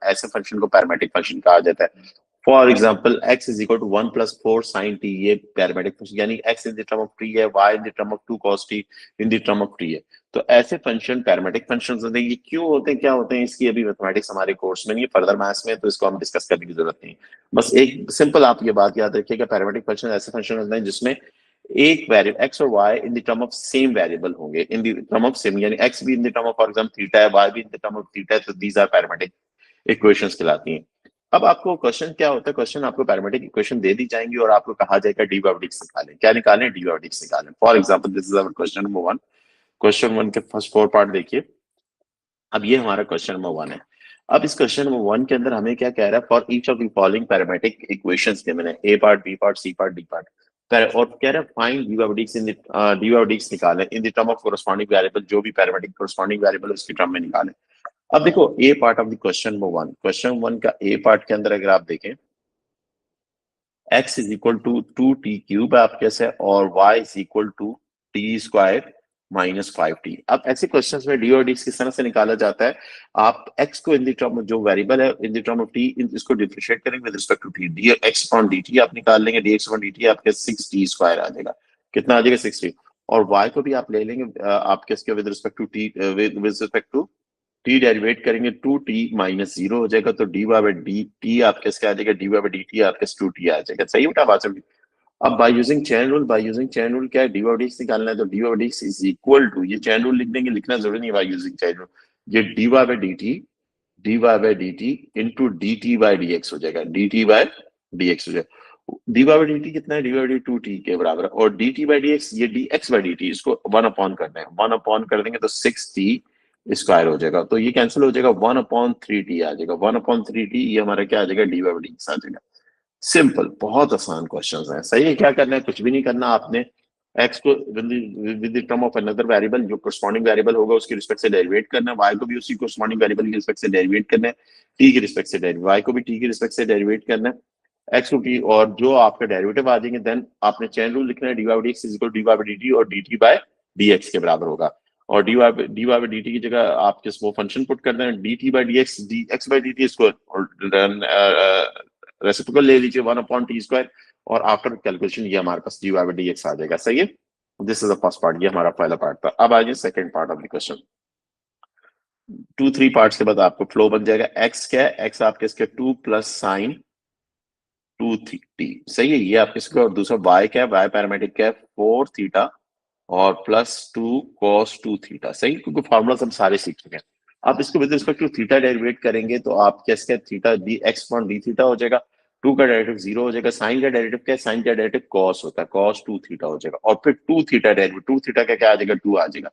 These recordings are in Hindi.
ऐसे फंक्शन को पैरामेट्रिक फंक्शन कहा जाता है। For example x is equal to 1 + 4 sin t, ये पैरामेट्रिक फंक्शन, यानी x in the term of t है, y in the term of 2 cos t in the term of t है। तो ऐसे फंक्शन पैरामेट्रिक फंक्शन होते हैं। ये क्यों होते हैं, क्या होते हैं, इसकी अभी मैथमेटिक्स हमारे कोर्स में नहीं है, फर्दर मैथ्स में, तो इसको हम डिस्कस करने की जरूरत नहीं। बस एक सिंपल आप ये बात याद रखिएगा, पैरामेट्रिक फंक्शन ऐसे फंक्शन होते हैं जिसमें एक वेरिएबल x और y in the term of same variable होंगे, in the term of same, यानी x भी in the term of for example theta है, y भी in the term of theta है, तो दीज आर पैरामेट्रिक इक्वेशंस कहलाती हैं। अब आपको क्वेश्चन क्या होता है, क्वेश्चन आपको पैरामेट्रिक इक्वेशन दे दी जाएंगी और आपको कहा जाएगा डी बाई डिक्स निकालें। क्या निकालें? डी बाई डिक्स निकालें। For example this is our question number 1। Question 1 के फर्स्ट 4 पार्ट देखिए। अब ये हमारा क्वेश्चन नंबर 1 है। अब इस क्वेश्चन नंबर 1 के अंदर हमें क्या कह रहा है, for each of the following parametric equations के मैंने A part, B part, C part, D part, और कह रहा है find d by dx in d by dx निकालें in the term of corresponding variable, जो भी पैरामेट्रिक कोरस्पॉन्डिंग वेरिएबल है उसकी टर्म में निकालें। अब देखो A part of the question number 1, question 1 का ए पार्ट के अंदर अगर आप देखें x is equal to 2t³ आप कैसे, और y is equal to t² -5t। अब ऐसे क्वेश्चंस में डी और डी किस तरह से निकाला जाता है, आप x को इन द टर्म जो वेरिएबल है in the term of t, इसको डिफरेंशिएट करेंगे with respect to t, dx upon dt आप निकाल लेंगे, dx अपॉन dt आपके 6t² आ जाएगा। कितना आ जाएगा? 6t। और y को भी आप ले लेंगे आपके इसके with respect to t, with respect to t derivate करेंगे 2t -0 हो जाएगा, तो dy बाई dt आपके इसके आ जाएगा, dy बाई dt आपके 2t आ जाएगा। सही बेटा बात समझ। अब by using chain rule, by using chain rule क्या है, dy बाई dx निकालना है, तो dy by dx is equal to, ये चेन रूल लिख देंगे, लिखना जरूरी नहीं बाय यूजिंग चेन रूल, ये dy by dt into dt by dx हो जाएगा, dt बाई dx हो जाएगा। dy बाई dt कितना है, dy बाई dt 2t के बराबर है, और dt बाई dx ये dx बाई dt, इसको 1 अपॉन करना है, 1 अपॉन कर देंगे तो 6t² हो जाएगा, तो ये कैंसिल हो जाएगा, 1/3t आ जाएगा, 1/3t ये हमारा क्या आ जाएगा, डी बाई dx आ जाएगा। सिंपल, बहुत आसान क्वेश्चंस हैं। सही है, क्या करना है, कुछ भी नहीं करना आपने, x को with the term of another variable, जो कोरस्पॉन्डिंग वेरिएबल होगा उसके रिस्पेक्ट से डेरिवेट करना है, y को भी उसी कोरस्पॉन्डिंग वेरिएबल के रिस्पेक्ट से डेरिवेट करना है, t के रिस्पेक्ट से डेरिवेट, y को भी t के रिस्पेक्ट से डेरिवेट करना है, x को t, और जो आपका डेरिवेटिव आ जाएंगे देन आपने चेन रूल लिखना है, dy by dx is equal to dy by dt और dt बाई dx के बराबर होगा, और dy बाई dt की जगह आप किस वो फंक्शन पुट करना है, dt by dx by dt, इसको रेसिप्रोकल ले लीजिए 1/t², और आफ्टर कैलकुलेशन ये हमारे पास dy बाई dx आ जाएगा। सही है, this is the first part, ये हमारा पहला पार्ट था। अब आ जाए second part of the question. 2-3 parts के बाद आपको फ्लो बन जाएगा। x क्या है, x आपके इसके 2 + sin 2t, सही है, ये आपके इसके, और दूसरा y क्या है, y पैरामेट्रिक क्या है, 4 थीटा और +2 cos 2 थीटा। सही, क्योंकि फॉर्मूला हम सारे सीख चुके हैं। आप इसको with respect to theta derivate करेंगे तो आप कैसे, theta dx upon d theta हो जाएगा, 2 का डेरिवेटिव 0 हो जाएगा, साइन का डेरिवेटिव क्या है, साइन का डेरिवेटिव cos होता है, cos 2 थीटा हो जाएगा, और फिर 2 थीटा डेरिवेटिव, 2 थीटा का क्या आ जाएगा, 2 आ जाएगा,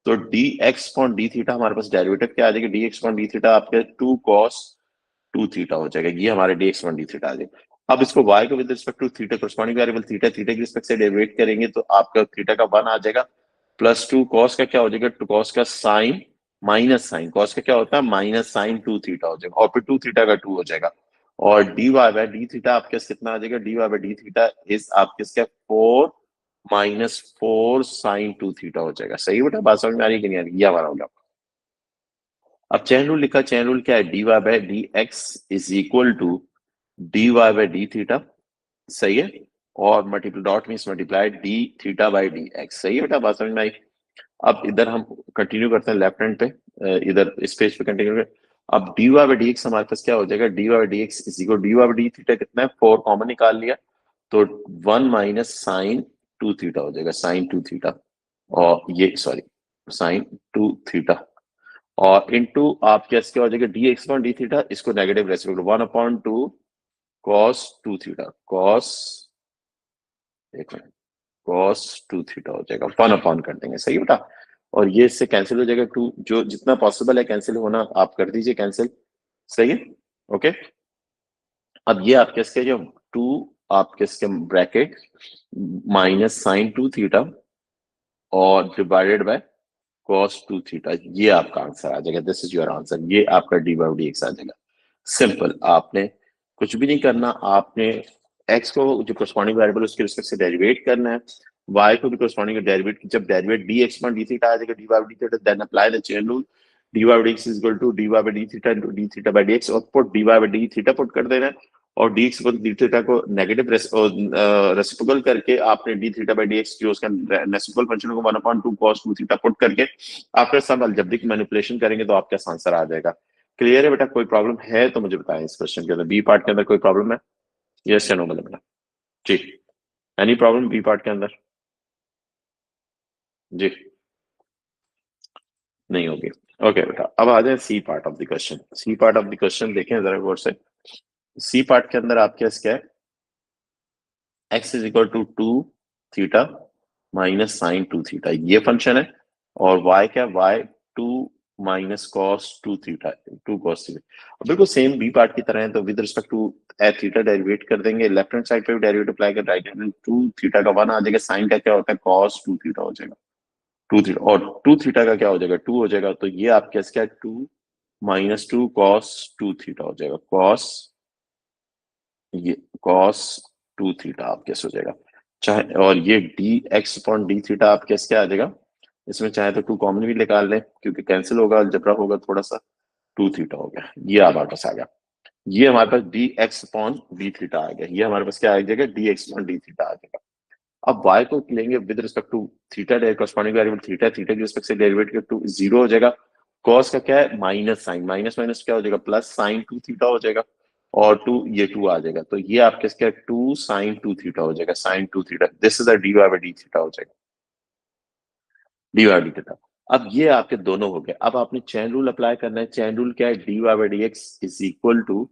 तो dx अपॉन d थीटा हमारे पास डेरिवेटिव क्या आ जाएगा, dx अपॉन d थीटा आपके 2 cos 2 थीटा हो जाएगा, ये हमारे dx अपॉन d थीटा आ जाएगा। अब इसको y को with respect to theta corresponding variable theta के रिस्पेक्ट से डेरिवेट करेंगे तो आपका थीटा का 1 आ जाएगा, +2 cos का क्या हो जाएगा, 2 cos का साइन माइनस साइन, cos का क्या होता है, माइनस साइन 2 थीटा हो जाएगा, और फिर 2 थीटा का 2 हो जाएगा, और dy बाई डी थीटा आपके कितना आ जाएगा, dy by d theta is आपके इसका 4 -4 sin 2 थीटा हो जाएगा। सही बेटा, बात समझ में आ रही है कि नहीं आ रही, ये हमारा होगा। अब चेन रूल लिखा, चेन रूल क्या है, dy by dx is equal to dy by d theta, सही है, और multiply dot means multiply d theta by dx। सही है बेटा, बात समझ में आई। अब इधर हम कंटिन्यू करते हैं लेफ्ट हैंड पे, इधर इस पेज पे कंटिन्यू करें। अब dy बाई dx हमारे पास क्या हो जाएगा, dy by dx is equal dy by d theta कितना है, 4 कॉमन निकाल लिया तो 1 - sin 2 थीटा हो जाएगा, sin 2 थीटा, और ये सॉरी sin 2 थीटा, और इनटू आप क्या हो जाएगा dx अपॉन d थीटा, इसको negative reciprocal 1/2 cos 2 theta, cos एक मिनट cos 2 थीटा हो जाएगा, 1 अपॉन कर देंगे। सही बेटा, और ये इससे कैंसिल हो जाएगा, 2 जो जितना पॉसिबल है कैंसिल होना आप कर दीजिए कैंसिल। सही है, ओके। अब ये आपके इसके जो 2 आपके इसके ब्रैकेट माइनस sin 2 थीटा और डिवाइडेड बाय cos 2 थीटा, ये आपका आंसर आ जाएगा, दिस इज योर आंसर, ये आपका डी बाई dx आ जाएगा। सिंपल, आपने कुछ भी नहीं करना, आपने x को जो कोरस्पॉन्डिंग वेरिएबल उसके रिस्पेक्ट से डेरिवेट करना है, y को भी कोरस्पॉन्डिंग डेरिवेट, जब derivate dx upon d theta आ जाएगा d by d theta, then apply the chain rule, dy by dx is equal to dy by d theta into d theta by dx, और put dy by d theta put कर देना है, और dx इक्वल डी थीटा को नेगेटिव रेसिप्रोकल करके आपने d थीटा बाय dx जो उसका रेसिप्रोकल फंक्शन को 1/2 cos 2 थीटा पुट करके आपने सब अलजेब्रिक मैनिपुलेशन करेंगे तो आपका आंसर आ जाएगा। क्लियर है बेटा? कोई प्रॉब्लम है तो मुझे बताएं इस क्वेश्चन के अंदर, बी पार्ट के अंदर कोई प्रॉब्लम है? यस या नो बोले बेटा जी। एनी प्रॉब्लम बी पार्ट के अंदर? जी नहीं होगी। ओके बेटा, अब आ जाए C part of the question. C part of the question देखें जरा गौर से। सी पार्ट के अंदर आपके पास क्या है? x is equal to 2 theta minus sine 2 theta, ये फंक्शन है, और y क्या? y 2 minus cos 2 theta, 2 cos theta. अब बिल्कुल सेम बी पार्ट की तरह है, तो with respect to a theta derivate कर देंगे, लेफ्ट हैंड साइड पे भी डेरिवेटिव अप्लाई कर, राइट हैंड 2 थीटा का 1 आ जाएगा, साइन का क्या होता है? कॉस 2 थीटा हो जाएगा, 2 थीटा, और 2 थीटा का क्या हो जाएगा? 2 हो जाएगा, तो ये आपके क्या? 2 माइनस 2 कॉस 2 थीटा हो जाएगा, कॉस, ये cos 2 थीटा आप कैसे हो जाएगा, चाहे, और ये d x upon d theta आप कैसे क्या आ जाएगा? इसमें चाहे तो 2 कॉमन भी निकाल लें क्योंकि कैंसिल होगा, अलजेब्रा होगा थोड़ा सा, 2 थीटा हो गया, ये हमारे पास आ गया। ये हमारे पास d x upon d theta आ गया, ये हमारे पास क्या आ जाएगा? D x upon d theta आ जाएगा। अब y को लेंगे with respect to theta, corresponding variable theta, theta की रिस्पेक्ट से डेरिवेटिव टू 0 हो जाएगा, cos का क्या है? माइनस साइन, माइनस माइनस क्या हो जाएगा? प्लस साइन 2 थीटा हो जाएगा, और 2 ये 2 आ जाएगा, तो ये आपके क्या? 2 साइन 2 थीटा हो जाएगा, sine 2 theta, this is a d y by d theta हो जाएगा, डी वाई डी थीटा। अब ये आपके दोनों हो गए, अब आपने चैन रूल अप्लाई करना है। चैन रूल क्या है? D y by d x is equal to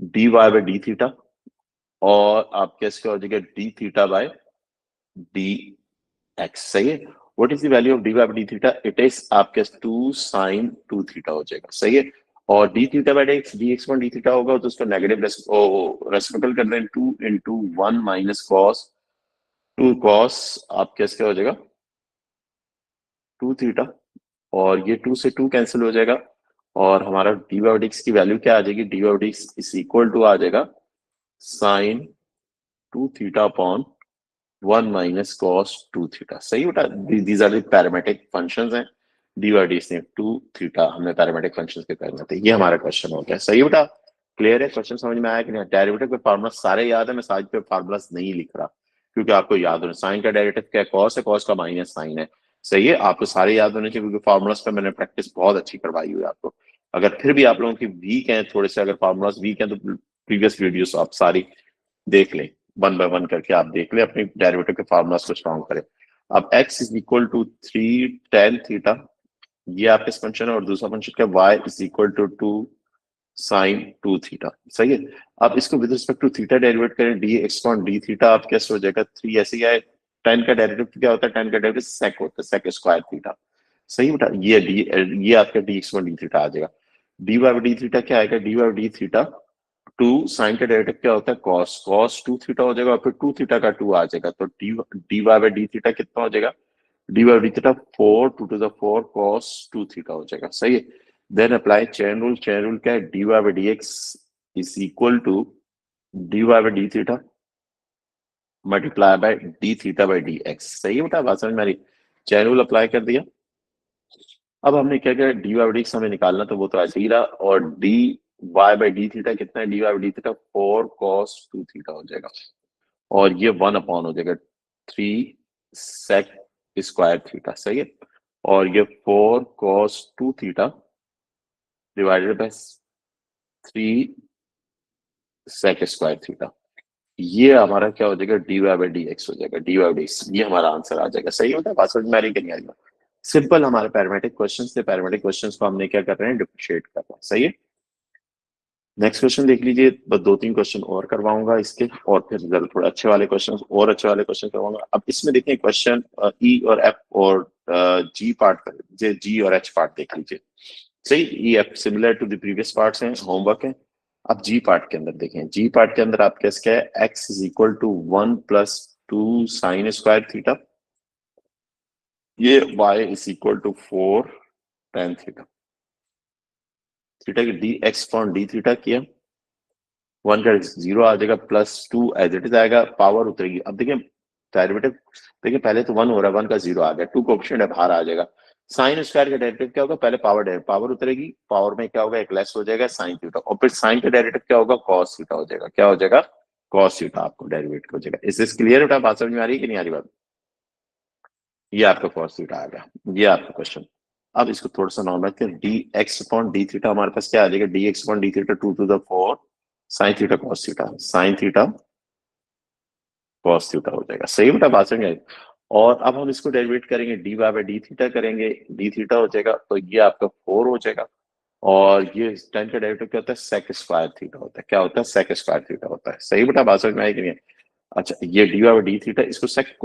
d y by d theta, और आपके इसका हो जाएगा d theta by d x, सही है। What is the value of d by d theta? It is आपके 2 साइन 2 थीटा हो जाएगा, सही है। और D theta by d x D theta होगा तो उसको नेगेटिव रेसिप्रोकल कर दें, 2 इंटू 1 माइनस कॉस 2 कॉस आपके इसका हो जाएगा 2 थीटा, और ये 2 से 2 कैंसिल हो जाएगा, और हमारा डी बाई डी एक्स की वैल्यू क्या आ जाएगी? D by d x is equal to आ जाएगा sine 2 theta upon 1 minus cos 2 theta, सही बेटा। These are the parametric functions हैं, डी बाई डी एक्स ने 2 थीटा हमने पैरामेट्रिक फंक्शंस के करना थे, ये हमारा क्वेश्चन हो गया, सही बेटा। क्लियर है? क्वेश्चन समझ में आया कि नहीं? डेरिवेटिव के फार्मूला सारे याद है, मैं साइड पे फार्मूलास नहीं लिख रहा क्योंकि आपको याद होना, साइन का डेरिवेटिव क्या है? कॉस है, कॉस का माइनस साइन है, सही है। आपको सारे याद होने चाहिए क्योंकि फार्मूलास पे मैंने प्रैक्टिस बहुत अच्छी करवाई हुई है आपको। अगर फिर भी आप लोगों की वीक है थोड़े से, अगर फार्मूलास वीक है तो प्रीवियस वीडियोस आप सारी देख लें, 1 बाय 1 करके आप देख लें, अपनी डेरिवेटिव के फार्मूलास को स्ट्रॉन्ग करें। अब x is equal to 3 tan theta, ये आपके फंक्शन है, और दूसरा फंक्शन क्या? y is equal to 2 sine 2 theta, सही है। अब इसको with respect to theta derivate करें, d x upon d theta आप कैसे हो जाएगा? 3 ऐसे ही आए, tan का डेरिवेटिव क्या होता है? tan का डेरिवेटिव सेक होता है, सेक स्क्वायर थीटा, सही बेटा। ये आपका d x upon d theta आ जाएगा। डी वाई डी थीटा क्या आएगा? D y d theta 2 sine का डेरिवेटिव क्या होता है? कॉस, कॉस 2 थीटा हो जाएगा, और फिर 2 थीटा का 2 आ जाएगा, तो d y by d theta कितना हो जाएगा? D y d theta 4 2 to the 4 cos 2 theta हो जाएगा, सही है। Then apply chain rule, chain rule क्या है? D y by d x is equal to d y by d theta multiply by d theta by d x, सही है बेटा, बात समझ में आ रही? चेन रूल अप्लाई कर दिया। अब हमने क्या किया? D y by d x हमें निकालना, तो वो तो ऐसे ही रहा, और d y by d theta कितना है? D y by d theta 4 cos 2 theta हो जाएगा, और ये 1 अपॉन हो जाएगा 3 सेक स्क्वायर थीटा, सही है। और ये 4 cos 2 theta divided by 3 sec square theta, ये हमारा क्या हो जाएगा? D y by d x हो जाएगा, d y by d x, ये हमारा आंसर आ जाएगा, सही होता है। बात समझ में आ रही कि नहीं आ रही? सिंपल हमारे पैरामेट्रिक क्वेश्चन थे, पैरामेट्रिक क्वेश्चन को हमने क्या कर रहे हैं? डिफरेंशिएट कर रहे हैं, सही है। नेक्स्ट क्वेश्चन देख लीजिए, बस 2-3 क्वेश्चन और करवाऊंगा इसके, और फिर जरा थोड़े अच्छे वाले क्वेश्चन और अच्छे वाले क्वेश्चन करवाऊंगा। अब इसमें देखिए क्वेश्चन ई और एफ और जी पार्ट, जी और एच पार्ट देख लीजिए, सही। E F similar to the previous parts हैं, होमवर्क है। अब जी पार्ट के अंदर देखें, जी पार्ट के अंदर आपके क्या है? X is equal to 1 plus 2 sine square theta, ये y is equal to 4 tan theta, theta की d x upon d theta किया, 1 का 0 आ जाएगा, प्लस 2 एज इट इज आएगा, पावर उतरेगी। अब देखिए डेरिवेटिव, देखिए पहले तो 1 हो रहा है, 1 का 0 आ गया, 2 कोएफिशिएंट है, बाहर आ जाएगा, साइन स्क्वायर का डेरिवेटिव क्या होगा, पहले पावर उतरेगी, पावर में क्या होगा, एक लेस हो जाएगा साइन थीटा, और फिर साइन का डेरिवेटिव क्या होगा, कॉस थीटा हो जाएगा। क्या हो जाएगा, कॉस थीटा आपको डेरिवेटिव हो जाएगा। इस दिस क्लियर बेटा, बात समझ में आ रही है कि नहीं आ रही बात? ये आपका कॉस थीटा आ गया, ये आपका क्वेश्चन। अब इसको थोड़ा सा नॉर्मल कर, D x upon d theta हमारे पास क्या आ जाएगा, d x upon d theta 2 to the 4 sine theta cos theta, sine theta cos theta हो जाएगा। सही बेटा, बात समझ आई? और अब हम इसको डेरिवेट करेंगे, d y by d theta करेंगे, डी थीटा हो जाएगा, तो ये आपका 4 हो जाएगा। और ये टेन का डेरिवेटिव क्या होता है, सेक स्क्वायर थीटा होता है। क्या होता है, सेक स्क्वायर थीटा होता है। सही बेटा, बात समझ में आई कि नहीं? अच्छा, ये d y by d theta, इसको सेक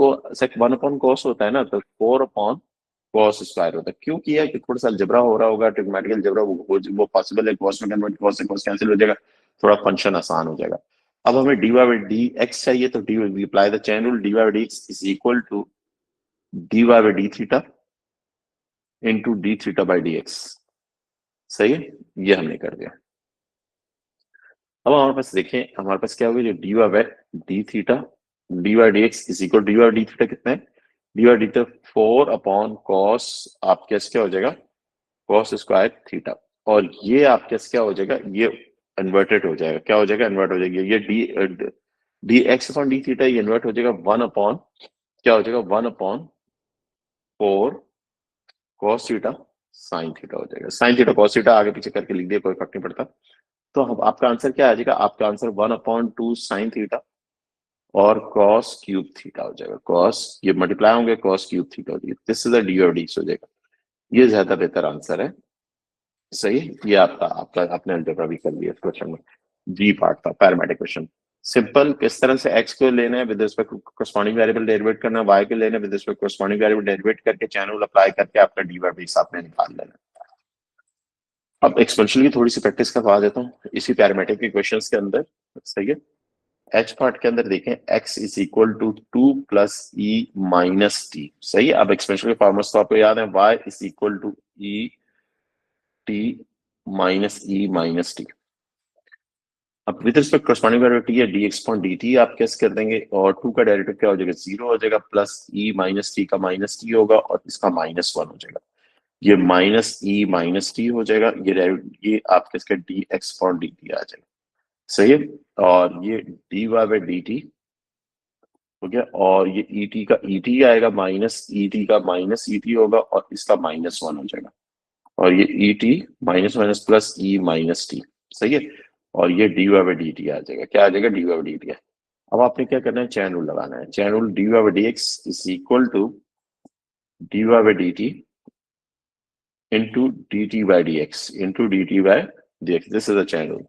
1/cos होता है ना, तो 4/cos स्क्वायर होता है। क्यों किया कि थोड़ा सा अलजेब्रा हो रहा होगा, ट्रिग्मेटिकल अलजेब्रा वो पॉसिबल है, cos में कन्वर्ट, cos से cos कैंसिल हो जाएगा, थोड़ा फंक्शन आसान हो जाएगा। अब हमें d y by d x चाहिए, तो d we apply the chain rule, d y by d x is equal to d y by d theta into d theta by d x. सही है, ये हमने कर दिया। अब हमारे पास देखें, हमारे पास क्या होगा, जो d y by d theta d y d x is equal d y d theta कितना है, d y d theta 4/cos आपके क्या हो जाएगा, cos स्क्वायर थीटा। और ये आपके क्या हो जाएगा, ये इन्वर्टेड हो जाएगा। क्या हो जाएगा, इन्वर्ट हो जाएगी। ये d x upon d theta ये इन्वर्ट हो जाएगा 1 अपॉन क्या हो जाएगा, 1/4 cos थीटा साइन थीटा हो जाएगा। साइन थीटा cos थीटा आगे पीछे करके लिख दिया, कोई फर्क नहीं पड़ता। तो हम आपका आंसर क्या आ जाएगा, आपका आंसर 1/2 साइन थीटा और cos क्यूब थीटा हो जाएगा। cos ये मल्टीप्लाई होंगे, cos क्यूब थीटा हो जाएगा। दिस इज द डी और डी हो जाएगा। ये ज्यादा बेहतर आंसर है। सही है, ये आपका आपका आपने अलजेब्रा भी कर लिया इस क्वेश्चन में। जी पार्ट था पैरामेट्रिक क्वेश्चन। सिंपल, किस तरह से x को लेना है with respect to corresponding variable derivate करना है, y को लेना है with respect to corresponding variable derivate करके चैनल अप्लाई करके आपका डी बाई डी आपने निकाल लेना है। अब एक्सपेंशन की थोड़ी सी प्रैक्टिस करवा देता हूँ इसी पैरामेट्रिक के क्वेश्चंस के अंदर। सही है, एच पार्ट के अंदर देखें, x is equal to 2 plus e minus t. सही है, अब एक्सपेंशन के फॉर्मूला तो आपको याद है, y is equal to e t minus e minus t. अब विद रिस्पेक्ट कॉरस्पॉन्डिंग वेरिएबल है d x point d t आप कैसे कर देंगे, और 2 का डेरिवेटिव क्या हो जाएगा, 0 हो जाएगा, प्लस ई माइनस टी का माइनस टी होगा, और इसका -1 हो जाएगा। ये माइनस ई माइनस टी हो जाएगा, ये आपके इसका d x point d t आ जाएगा। सही है, और ये d y by d t हो गया, और ये ई टी का ई टी आएगा, माइनस ई टी का माइनस ई टी होगा, और इसका -1 हो जाएगा, और ये e t minus minus plus e minus t. सही है, और ये d y by d t आ जाएगा। क्या आ जाएगा, d y by d t. अब आपने क्या करना है, चैन रूल लगाना है। Chain rule d y by d x is equal to d y by d t into d t by d x into d t by d x. This is a chain rule.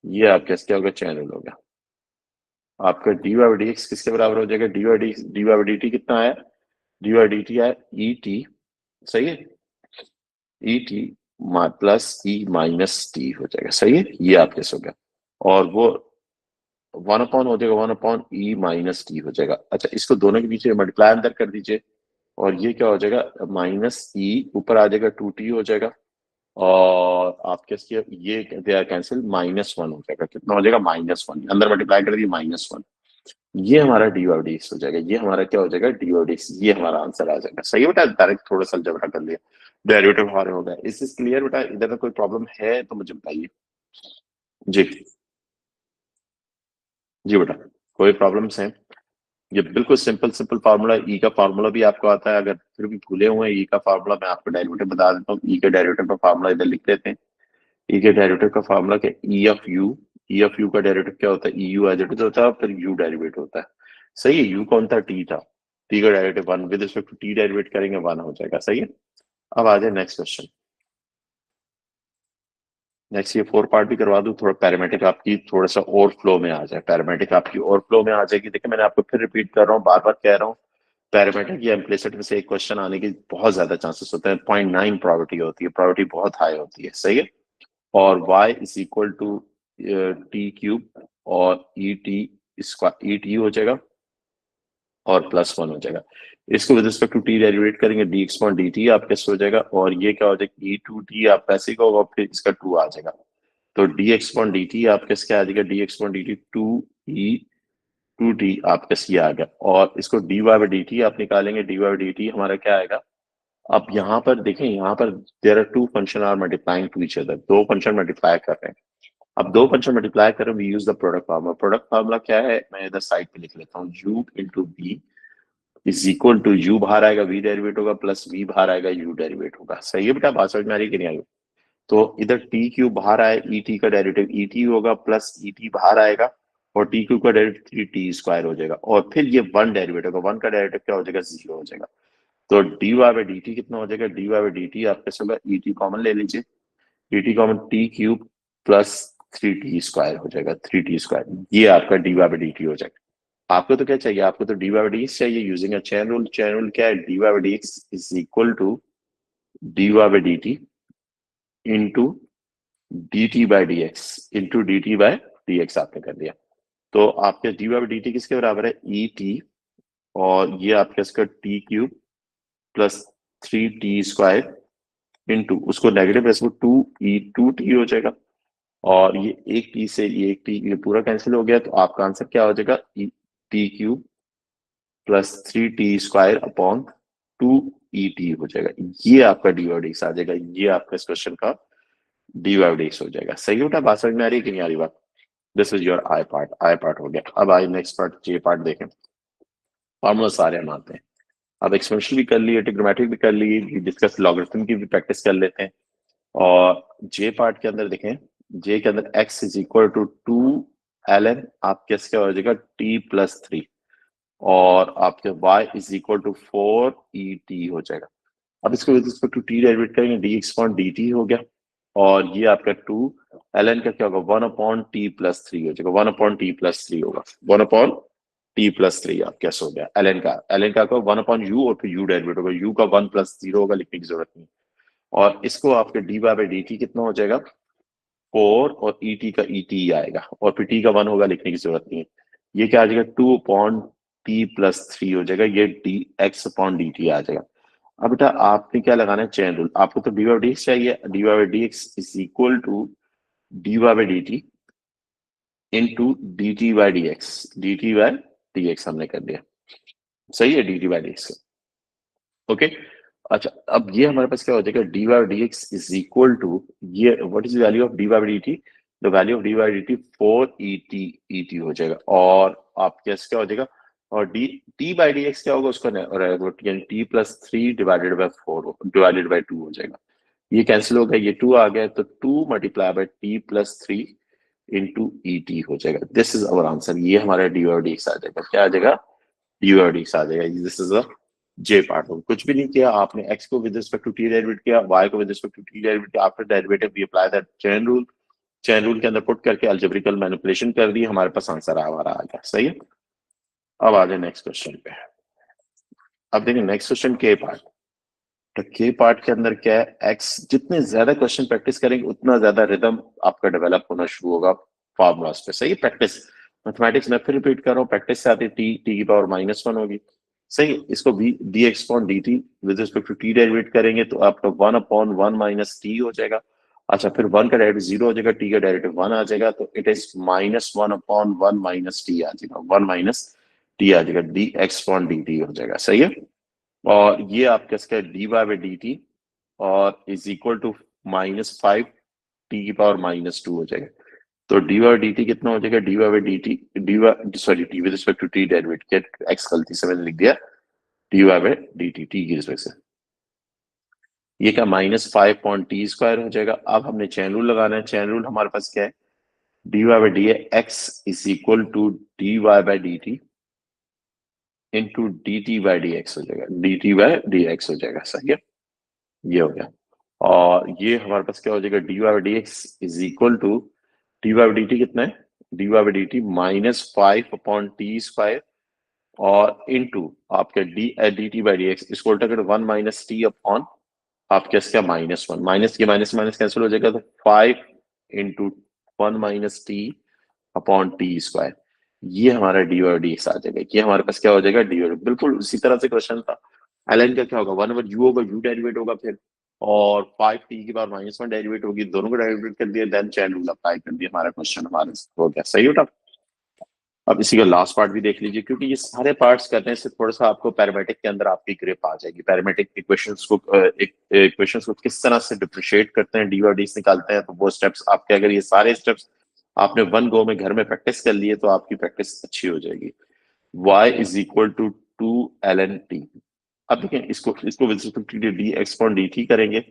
ये आपका क्या होगा, चैन रूल हो गया। आपका d y by d x किसके बराबर हो जाएगा, d y by d t कितना आया, डी वाई डी टी आया ई टी। सही है, E T plus e minus t हो जाएगा। सही है, ये आपके हो गया, और वो 1/, हो जाएगा 1/e माइनस टी हो जाएगा। अच्छा, इसको दोनों के पीछे मल्टीप्लाई अंदर कर दीजिए, और ये क्या हो जाएगा, -e ऊपर आ जाएगा 2t हो जाएगा, और आपके ये दे आर कैंसिल, -1 हो जाएगा। कितना हो जाएगा, -1 अंदर मल्टीप्लाई कर दिए, -1। ये हमारा डी और डी हो जाएगा। ये हमारा क्या हो जाएगा, डी और डी। ये हमारा आंसर आ जाएगा। सही है बेटा, डायरेक्ट थोड़ा सा अलजेब्रा कर लिया, डेरिवेटिव हमारे हो गया। इस क्लियर बेटा, इधर में कोई प्रॉब्लम है तो मुझे बताइए। जी जी बेटा, कोई प्रॉब्लम्स हैं? ये बिल्कुल सिंपल सिंपल फार्मूला, ई का फार्मूला भी आपको आता है। अगर फिर भी भूले हुए हैं ई का फार्मूला, मैं आपको डेरिवेटिव बता देता हूँ। ई के डेरिवेटिव का फार्मूला इधर लिख लेते हैं। ई के डेरिवेटिव का फार्मूला क्या, e of u. E of u का डेरिवेटिव क्या होता है, e u as it is होता है, फिर यू डेरिवेट होता है। सही है, यू कौन था, टी था। टी का derivative 1, with respect to t derivate करेंगे 1 हो जाएगा। सही है, अब आ जाए नेक्स्ट क्वेश्चन। नेक्स्ट ये 4 पार्ट भी करवा दूं, थोड़ा पैरामेट्रिक आपकी थोड़ा सा और फ्लो में आ जाए। पैरामेट्रिक आपकी और फ्लो में आ जाएगी। देखिए, मैंने आपको फिर रिपीट कर रहा हूँ, बार बार कह रहा हूँ, पैरामेट्रिक या इम्प्लिसिट में से एक क्वेश्चन आने की बहुत ज्यादा चांसेस होते हैं। 0.9 प्रोबेबिलिटी होती है, प्रोबेबिलिटी बहुत हाई होती है। सही है, और y is equal to t cube और e t square e t हो जाएगा, और +1 हो जाएगा। इसको with respect to t derivate करेंगे, d x point d t आप कैसे हो जाएगा, और ये क्या हो जाएगा, ई टू टी आप ऐसे ही होगा, फिर इसका 2 आ जाएगा। तो d x point d t आप कैसे क्या आ जाएगा, d x point d t 2e 2t आप कैसे आ गया, और इसको d y by d t आप निकालेंगे। D y by d t हमारा क्या आएगा, अब यहाँ पर देखें, यहाँ पर there are two function are multiplying to each other, दो फंक्शन मल्टीप्लाई कर रहे हैं। अब दो फंक्शन मल्टीप्लाई कर रहे हैं, we use the product formula. Product formula क्या है, मैं इधर साइड पे लिख लेता हूँ, u into b is equal to u बाहर आएगा v डेरिवेट होगा प्लस v बाहर आएगा u डेरिवेट होगा। सही है बेटा, बात समझ में आ रही है कि नहीं आई? तो इधर टी क्यू बाहर आए, ई टी का डेरिवेटिव ई टी होगा प्लस ई टी बाहर आएगा और टी क्यू का डेरिवेटिव थ्री टी स्क्वायर हो जाएगा और फिर ये वन डेरिवेटिव होगा, वन का डेरिवेटिव क्या हो जाएगा, जीरो हो जाएगा। तो d y by d t कितना हो जाएगा, d y by d t आपके होगा, ई टी कॉमन ले लीजिए, e t common t cube plus three t square हो जाएगा, थ्री टी स्क्वायर, ये आपका d y by d t हो जाएगा। आपको तो क्या चाहिए, आपको तो d y by d x चाहिए using a chain rule. Chain rule क्या है, d y by d x is equal to d y by d t into d t by d x into d t by d x आपने कर दिया। तो आपके डी बाई डी टी किसके बराबर है, ई टी, और ये आपके इसका T cube plus three t square into उसको नेगेटिव इसको टू ई टू टी हो जाएगा, और ये एक टी से ये एक टी ये पूरा कैंसिल हो गया, तो आपका आंसर क्या हो जाएगा, T cube plus three t square upon two e t हो जाएगा। ये आपका डी वाई डी एक्स आ जाएगा, ये आपका इस क्वेश्चन का डी वाई डी एक्स हो जाएगा। सही होता है, बात समझ में आ रही है कि नहीं आ रही बात? This is your I part हो गया। अब आई नेक्स्ट पार्ट, जे पार्ट देखें। फॉर्मूला सारे हम आते हैं, अब एक्सपेंशन भी कर लिए, ट्रिग्नोमेट्रिक भी कर लिए, डिस्कस लॉगरिथम की भी प्रैक्टिस कर लेते हैं। और जे पार्ट के अंदर देखें, जे के अंदर x is equal to two l n, आप कैसे हो जाएगा t प्लस थ्री, और आपके y is equal to four e t हो जाएगा। अब इसको with respect to t derivate करेंगे, d x point d t हो गया, और ये आपका टू एल एन का क्या होगा, one upon t plus three हो जाएगा, one upon t plus three होगा, one upon t plus three आप कैसे हो गया, एल एन का वन अपॉन यू और फिर यू डेरिवेट होगा, यू का वन प्लस जीरो होगा, लिखने की जरूरत नहीं। और इसको आपके d y by d t कितना हो जाएगा, फोर, और ई टी का ई टी आएगा, और फिर टी का वन होगा, लिखने की जरूरत नहीं है। ये क्या आ जाएगा, two upon t plus three हो जाएगा, ये d x upon d t आ जाएगा। अब बेटा आपने क्या लगाना है, चेन रूल। आपको तो डी वाई डी एक्स चाहिए, d y d x is equal to d y by d t into d t by d x, d t by d x हमने कर दिया। सही है, d t by d x, okay. अच्छा, अब ये हमारे पास क्या हो जाएगा, d y d x is equal to, ये what is value of d y d t, the value of d y d t four e t हो जाएगा, और आपके क्या हो जाएगा, और d t by d x क्या होगा, उसका यानी t plus three divided by four divided by two हो जाएगा। ये कैंसिल हो गया, ये टू आ गया, तो two multiply by t plus three into e t हो जाएगा। दिस इज अवर आंसर, ये हमारा डी वाई डी एक्स आ जाएगा, क्या आ जाएगा, डी वाई डी एक्स आ जाएगा। This is a J part हो, कुछ भी नहीं किया आपने, x को with respect to t derivate किया, y को with respect to t derivate किया, after derivative we apply that chain rule, chain rule के अंदर पुट करके अलजेब्रिकल मैनिपुलेशन कर दी, हमारे पास आंसर हमारा आ गया। सही है, अब आ जाए नेक्स्ट क्वेश्चन पे। अब देखिए नेक्स्ट क्वेश्चन के पार्ट, तो के पार्ट के अंदर क्या है, x जितने ज्यादा क्वेश्चन प्रैक्टिस करेंगे उतना ज्यादा रिदम आपका डेवलप होना शुरू होगा फॉर्मूलाज पे। सही है, प्रैक्टिस, मैथमेटिक्स में फिर रिपीट कर रहा हूँ, प्रैक्टिस से आती टी टी की पावर माइनस वन होगी। सही, इसको भी d x upon d t with respect to t derivate करेंगे तो आपका one upon one minus t हो जाएगा। अच्छा, फिर वन का डेरिवेटिव जीरो हो जाएगा, टी का डेरिवेटिव वन आ जाएगा, तो it is minus one upon one minus t आ जाएगा, वन माइनस टी आ जाएगा, d x upon d t हो जाएगा। सही है, और ये आपका इसका d y by d t और is equal to minus five t की पावर माइनस टू हो जाएगा। तो डी वाई डी टी कितना हो जाएगा, d y by d t, d y sorry t with respect to t derivative, x गलती से मैंने लिख दिया, d y by d t, t की रिस्पेक्ट से, ये क्या minus five point t square हो जाएगा। अब हमने चैन रूल लगाना है, चैन रूल हमारे पास क्या है, d y by d x is equal to d y by d t into d t by d x हो जाएगा, d t by d x हो जाएगा। सही है, ये हो गया, और ये हमारे पास क्या हो जाएगा, d y by d x is equal to d y by d t कितना है, d y by d t minus five upon t square और इनटू आपके d t by d x, इसको उल्टा कर वन माइनस टी अपॉन आपके इसका माइनस वन, माइनस के माइनस माइनस कैंसिल हो जाएगा, तो five into one minus t upon t square, ये हमारा डी और डी एक्स आ जाएगा। ये हमारे पास क्या हो जाएगा, डी और बिल्कुल उसी तरह से क्वेश्चन था। एल का क्या होगा, वन ओवर यू होगा, यू डेरिवेट होगा फिर, और फाइव टी की बार माइनस वन डेरिवेट होगी, दोनों को डेरिवेट कर दिया, देन चैन रूल अप्लाई कर दिया, हमारा क्वेश्चन हमारा हो गया। सही होता, अब इसी का लास्ट पार्ट भी देख लीजिए, क्योंकि ये सारे पार्ट्स करने से थोड़ा सा आपको पैरामेट्रिक के अंदर आपकी ग्रिप आ जाएगी। पैरामेट्रिक इक्वेशंस को इक्वेशंस को किस तरह से डिफरेंशिएट करते हैं, डी और डी निकालते हैं, तो वो स्टेप्स आपके, अगर ये सारे स्टेप्स आपने वन गो में घर में प्रैक्टिस कर लिए तो आपकी प्रैक्टिस अच्छी हो जाएगी। y is equal to 2ln t। अब देखें इसको इसको with respect to d x upon d t करेंगे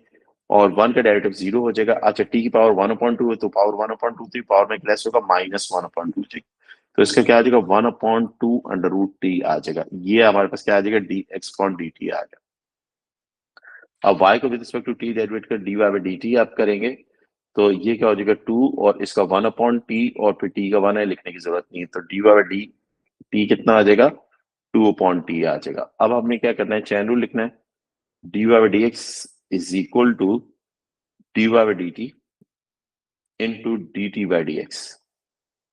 और 1 का डेरिवेटिव 0 हो जाएगा। अच्छा, t की पावर 1/2 है तो पावर 1/2 पावर में लेस होगा -1/2। तो इसका क्या आ जाएगा, 1/2 अंडर रूट टी आ जाएगा। ये हमारे पास क्या आ जाएगा, d x upon d t आ गया। अब y को with respect to t derivate कर d y by d t आप करेंगे तो ये क्या हो जाएगा 2 और इसका 1/t और फिर t का 1 है, लिखने की जरूरत नहीं है। तो d y by d t कितना आ जाएगा, 2/t आ जाएगा। अब हमने क्या करना है, चैन रूल लिखना है। D y by d x is equal to d y by d t into d t by d x,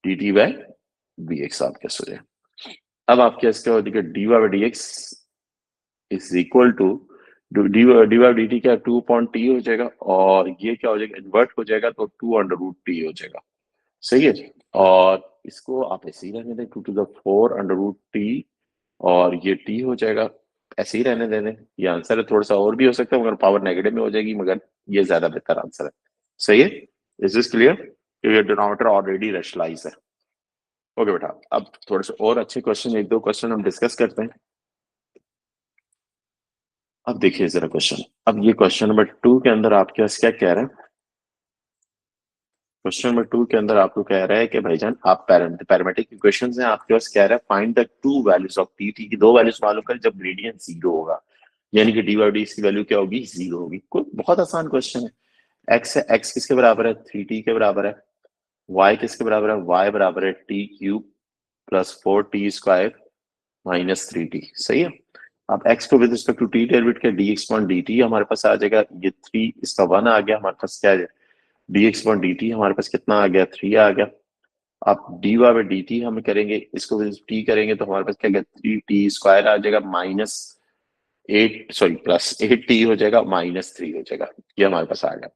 d t by d x आप कैसे हो जाए। अब आपके इसका हो जाएगा d y by d x is equal to d y d t क्या 2/t हो जाएगा और ये क्या हो जाएगा, इन्वर्ट हो जाएगा तो 2 अंडर रूट टी हो जाएगा। सही है। और इसको आप ऐसे ही रहने दें, 2 to the 4 under root t और ये टी हो जाएगा, ऐसे ही रहने देने। ये आंसर है, थोड़ा सा और भी हो सकता है मगर पावर नेगेटिव में हो जाएगी, मगर ये ज्यादा बेहतर आंसर है। सही है। Is this clear? ये डिनोमिनेटर ऑलरेडी रेशनलाइज है। ओके बेटा, अब थोड़े से और अच्छे क्वेश्चन, एक दो क्वेश्चन हम डिस्कस करते हैं। अब देखिए जरा क्वेश्चन, अब ये क्वेश्चन नंबर 2 के अंदर आपके पास क्या कह रहा है। क्वेश्चन नंबर 2 के अंदर आपको कह रहा है कि भाईजान आप पैरामेट्रिक इक्वेशंस हैं, आपके पास कह रहा है find the two values of T. T की दो वैल्यूज मालूम कर जब ग्रेडियंट 0 होगा, यानी कि डी बाई डी की वैल्यू क्या होगी, 0 होगी। कोई बहुत आसान क्वेश्चन है। एक्स है, एक्स किसके बराबर है, 3t के बराबर है। वाई किसके बराबर है, वाई बराबर है T cube plus 4t² minus 3t। सही है। अब x को with respect to t derivate के dx अपॉन dt हमारे पास आ जाएगा, ये 3 इसका 1 आ गया, हमारे पास क्या है dx अपॉन dt हमारे पास कितना आ गया, 3 आ गया। अब dy बाई dt हम करेंगे, इसको विद t करेंगे तो हमारे पास क्या गया, 3t² आ जाएगा माइनस 8 सॉरी प्लस 8t हो जाएगा माइनस 3 हो जाएगा। ये हमारे पास आ गया।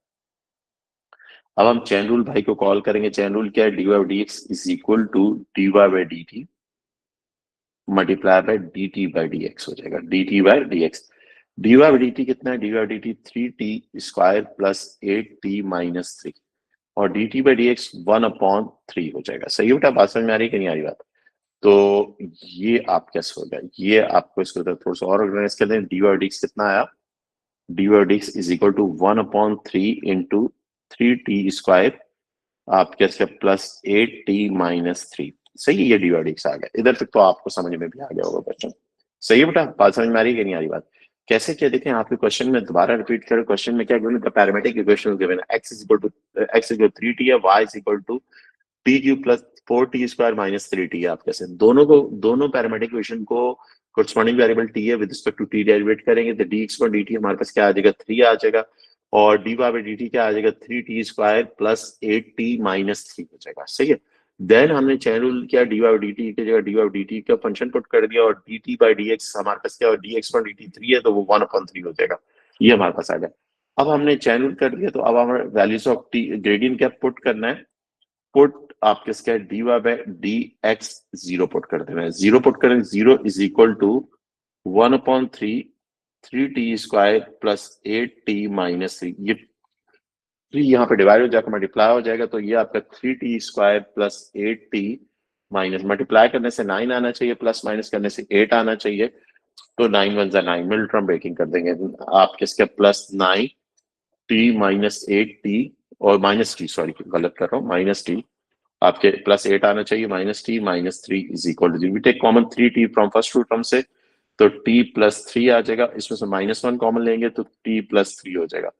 अब हम चैन रूल भाई को कॉल करेंगे। चैन रूल क्या है, dy by dx is equal to dy by dt multiply by dt by dx हो जाएगा, dt by dx। dy by dt कितना है, dy by dt 3t² plus 8t minus 3 और dt बाई dx 1/3 हो जाएगा। सही बेटा, बात समझ में आ रही है कि नहीं आ रही बात? तो ये आप कैसे होगा, ये आपको इसको थोड़ा सा और ऑर्गेनाइज कर दें। dy बाई dx कितना आया, dy by dx is equal to 1/3 into 3t² आप कैसे प्लस 8t माइनस 3। सही है, ये डी और आ गया। इधर तक तो आपको समझ में भी आ गया होगा क्वेश्चन। सही है बेटा, बात समझ में आ रही है कि नहीं आ रही बात? कैसे क्या देखें आपके क्वेश्चन में, दोबारा रिपीट करें। क्वेश्चन में क्या गिवन है, पैरामेट्रिक इक्वेशन गिवन है। x is equal to 3t है, y is equal to t cube plus 4t² minus 3t है। आप कैसे दोनों पैरामेट्रिक इक्वेशन को कोरस्पॉन्डिंग वेरिएबल t है, with respect to t derivate करेंगे तो dx पर dt हमारे पास क्या आ जाएगा, 3 आ जाएगा और dy बाई dt क्या आ जाएगा, 3t² प्लस 8t माइनस 3 हो जाएगा। सही है। देन हमने चैन रूल किया, dy बाई dt की जगह dy बाई dt का फंक्शन पुट कर दिया और dt बाई dx हमारे पास क्या, dx पर dt 3 है तो वो 1/3 हो जाएगा। ये हमारे पास आ गया। अब हमने चैन रूल कर दिया तो अब हमारे वैल्यूज ऑफ t ग्रेडियंट क्या पुट करना है, पुट आप किसका dy बाई dx 0 पुट कर देना है। 0 पुट करें, 0 is equal to 1/3 3t² plus 8t minus 3। ये 3 यहाँ पे डिवाइड हो जाकर मल्टीप्लाई हो जाएगा तो ये आपका 3t² plus 8t minus, multiply करने से 9 आना चाहिए, प्लस माइनस करने से 8 आना चाहिए। तो 9 1 9 मिल टर्म ब्रेकिंग कर देंगे आप किसके, प्लस 9t माइनस 8t और माइनस टी, सॉरी गलत कर रहा हूँ, माइनस टी आपके प्लस 8 आना चाहिए, minus t minus 3 is equal to 0। We take common 3t from first two term से तो t प्लस 3 आ जाएगा, इसमें से -1 कॉमन लेंगे तो t प्लस 3 हो जाएगा।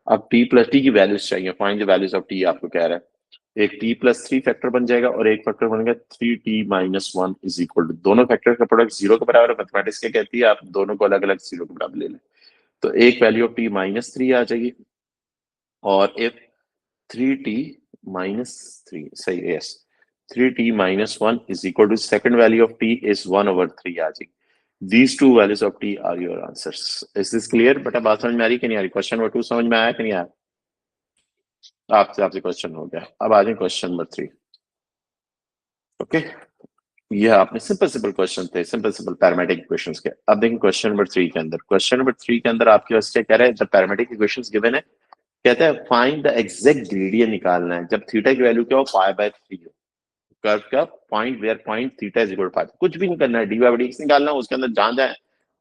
अब t प्लस टी की वैल्यूज चाहिए, find the values of t आपको कह रहा है। एक t प्लस 3 फैक्टर बन जाएगा और एक फैक्टर बनेगा 3t minus 1 is equal to, दोनों फैक्टर का प्रोडक्ट 0 के बराबर है। मैथमेटिक्स क्या कहती है, आप दोनों को अलग अलग 0 के बराबर ले लें तो एक वैल्यू ऑफ t माइनस 3 आ जाएगी और इफ 3t माइनस 3, सही है, yes, 3t minus 1 is equal to second value of t is 1/3 आ जाएगी। These two values of t are your answers. Is this clear? बेटा बात समझ में आ रही कि नहीं आ रही? क्वेश्चन नंबर 2 समझ में आया कि नहीं आया? आपसे क्वेश्चन हो गया। अब आ जाए क्वेश्चन नंबर 3। ओके, ये आपने सिंपल क्वेश्चन थे, सिंपल पैरामेट्रिक इक्वेशंस के। अब देखिए क्वेश्चन नंबर 3 के अंदर, क्वेश्चन नंबर 3 के अंदर आपके पास क्या कह रहा है, द पैरामेट्रिक इक्वेशंस गिवन है, कहता है फाइंड द एग्जैक्ट ग्रेडियंट निकालना है जब थीटा की वैल्यू क्या हो, π/3 हो, कर्व का point where point theta is equal to 5। कुछ भी नहीं करना है, dy/dx निकालना है, उसके अंदर जहां जहां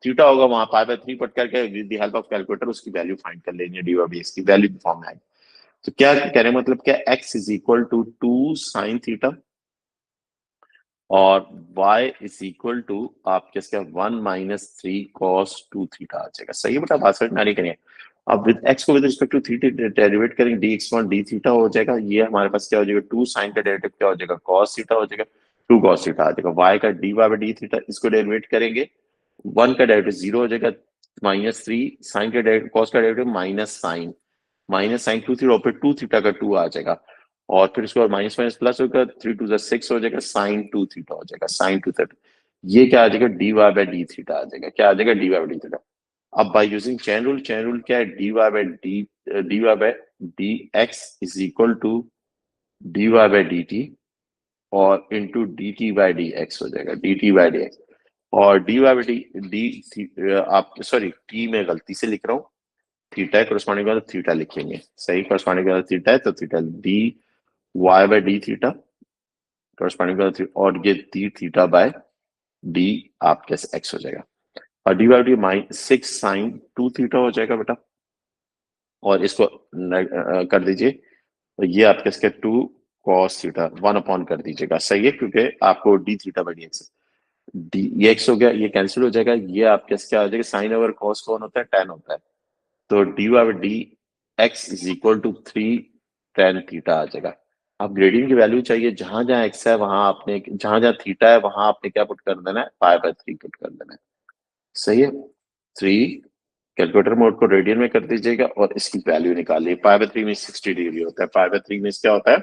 थीटा होगा वहां π/3 पट करके with the help of calculator उसकी वैल्यू फाइंड कर लेनी है, dy/dx की वैल्यू फॉर्म में आएगी। तो क्या कह रहे हैं, मतलब क्या x is equal to 2 sin theta और y इज इक्वल टू आपके इसका 1 माइनस 3 cos 2 थीटा आ जाएगा। सही है बेटा, बात समझ में आ रही करिए। अब विद x को with respect to theta derivate करेंगे, dx1 d थीटा हो जाएगा, ये हमारे पास क्या हो जाएगा, 2 sin का डेरिवेटिव क्या हो जाएगा, cos थीटा हो जाएगा, 2 cos थीटा आ जाएगा। y का dy/d थीटा, इसको डेरिवेट करेंगे, 1 का डेरिवेटिव 0 हो जाएगा, माइनस 3 sin का डेरिवेटिव, cos का डेरिवेटिव माइनस साइन 2 थीटा और फिर 2 थीटा का 2 आ जाएगा, और फिर उसके बाद माइनस माइनस प्लस होगा, 3 2 6 हो जाएगा, साइन 2 थीटा हो जाएगा, साइन 2 थीटा। ये क्या आ जाएगा, dy/d थीटा आ जाएगा, क्या आ जाएगा, dy/d थीटा। अब बाय यूजिंग चैन रूल क्या है, dy/dx is equal to dy/dt और इंटू dt/dx हो जाएगा, dt/dx और dy/d आप सॉरी टी में गलती से लिख रहा हूँ, थीटा है कोरस्पॉन्डिंग वाला थीटा लिखेंगे, सही, कोरस्पॉन्डिंग वाला थीटा है तो theta dy by d theta corresponding वाला थीटा, और ये डी थीटा बाय डी आपके एक्स हो जाएगा, और d by d -6 sin 2 theta हो जाएगा बेटा, और इसको कर दीजिए, तो ये आपके इसके 2 cos थीटा 1 अपॉन कर दीजिएगा, सही है, क्योंकि आपको D theta by d x, D ये एक्स हो गया, ये कैंसिल हो जाएगा, ये आपके क्या हो जाएगा, साइन ओवर कॉस कौन होता है, tan होता है, तो d by d x is equal to 3 tan theta आ जाएगा। अब ग्रेडियंट की वैल्यू चाहिए, जहां जहां एक्स है वहां आपने, जहां जहां थीटा है वहां आपने क्या पुट कर देना है, π/3 पुट कर देना है, सही है। 3 कैलकुलेटर मोड को रेडियन में कर दीजिएगा और इसकी वैल्यू निकालिए, π/3 में 60 डिग्री होता है, π/3 में क्या होता है,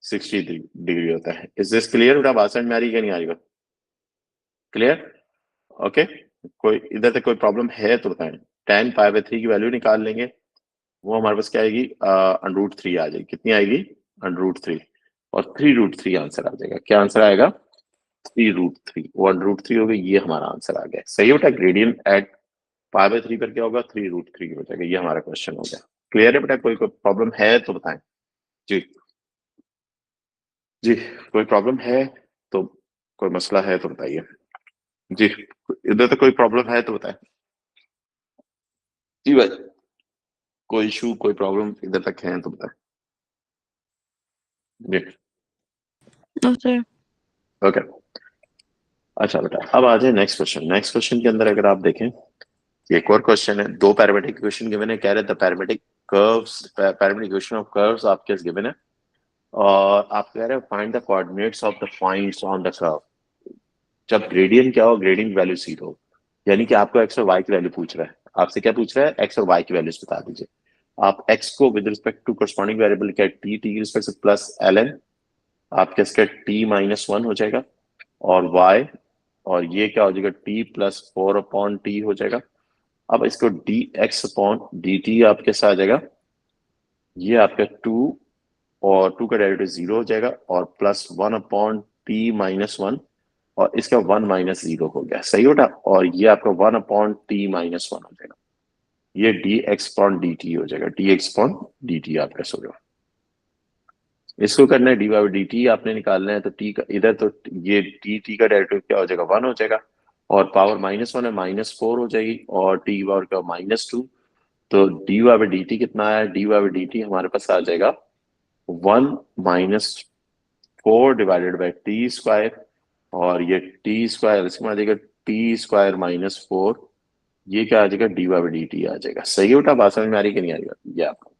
60 डिग्री होता है। इज दिस क्लियर बेटा, बात समझ में आ रही है नहीं आ रही, क्लियर, ओके। कोई इधर तक कोई प्रॉब्लम है तो बताएं। tan π/3 की वैल्यू निकाल लेंगे, वो हमारे पास क्या आएगी, √3 आ जाएगी, कितनी आएगी, √3, और 3√3 आंसर आ जाएगा, क्या आंसर आएगा, 3√3, 1√3 हो गई, ये हमारा आंसर आ गया, सही है बेटा। ग्रेडियंट एट π/3 पर क्या होगा, 3√3 हो जाएगा, ये हमारा क्वेश्चन हो गया। क्लियर है बेटा, कोई प्रॉब्लम है तो बताएं। जी जी, कोई प्रॉब्लम है तो, कोई मसला है तो बताइए जी, इधर तो कोई प्रॉब्लम है तो बताएं जी भाई, कोई इशू कोई प्रॉब्लम इधर तक है तो बताएं जी। ओके ओके, अच्छा बेटा, अब आ जाए नेक्स्ट क्वेश्चन। नेक्स्ट क्वेश्चन के अंदर अगर आप देखें, एक और क्वेश्चन है, दो पैरामेट्रिक इक्वेशन गिवन है, कह रहे थे parametric curves, parametric equation of curves आपके गिवन है, और आप कह रहे हैं find the coordinates of the points on the curve जब ग्रेडियंट क्या हो, ग्रेडियंट वैल्यू 0 हो, यानी कि आपको एक्स और वाई की वैल्यू पूछ रहा है, आपसे क्या पूछ रहा है, एक्स और वाई की वैल्यूज बता दीजिए। आप एक्स को with respect to corresponding variable क्या, टी की रिस्पेक्ट से प्लस ln, आपके इसका t-1 हो जाएगा, और y, और ये क्या हो जाएगा, t प्लस 4/t हो जाएगा। अब इसको dx/dt आपके साथ आ जाएगा, ये आपका 2, और 2 का डेरिवेटिव 0 हो जाएगा, और प्लस 1/t-1, और इसका 1 माइनस 0 हो गया, सही बेटा, और ये आपका 1/t-1 हो जाएगा, ये dx/dt हो जाएगा, dx/dt आपका सो गया। इसको करना है dy/dt आपने निकालना है, तो t का इधर तो ये dt का डेरिवेटिव क्या हो जाएगा, 1 हो जाएगा, और पावर -1 है, -4 हो जाएगी, और t पावर का -2, तो dy/dt कितना है, dy/dt हमारे पास आ जाएगा 1 -4 डिवाइडेड बाई टी स्क्वायर, और ये टी स्क्वायर इसमें आ जाएगा t² -4, ये क्या आ जाएगा, dy/dt आ जाएगा, सही है बेटा, बात समझ में आ रही कि नहीं आ रही, ये आपको।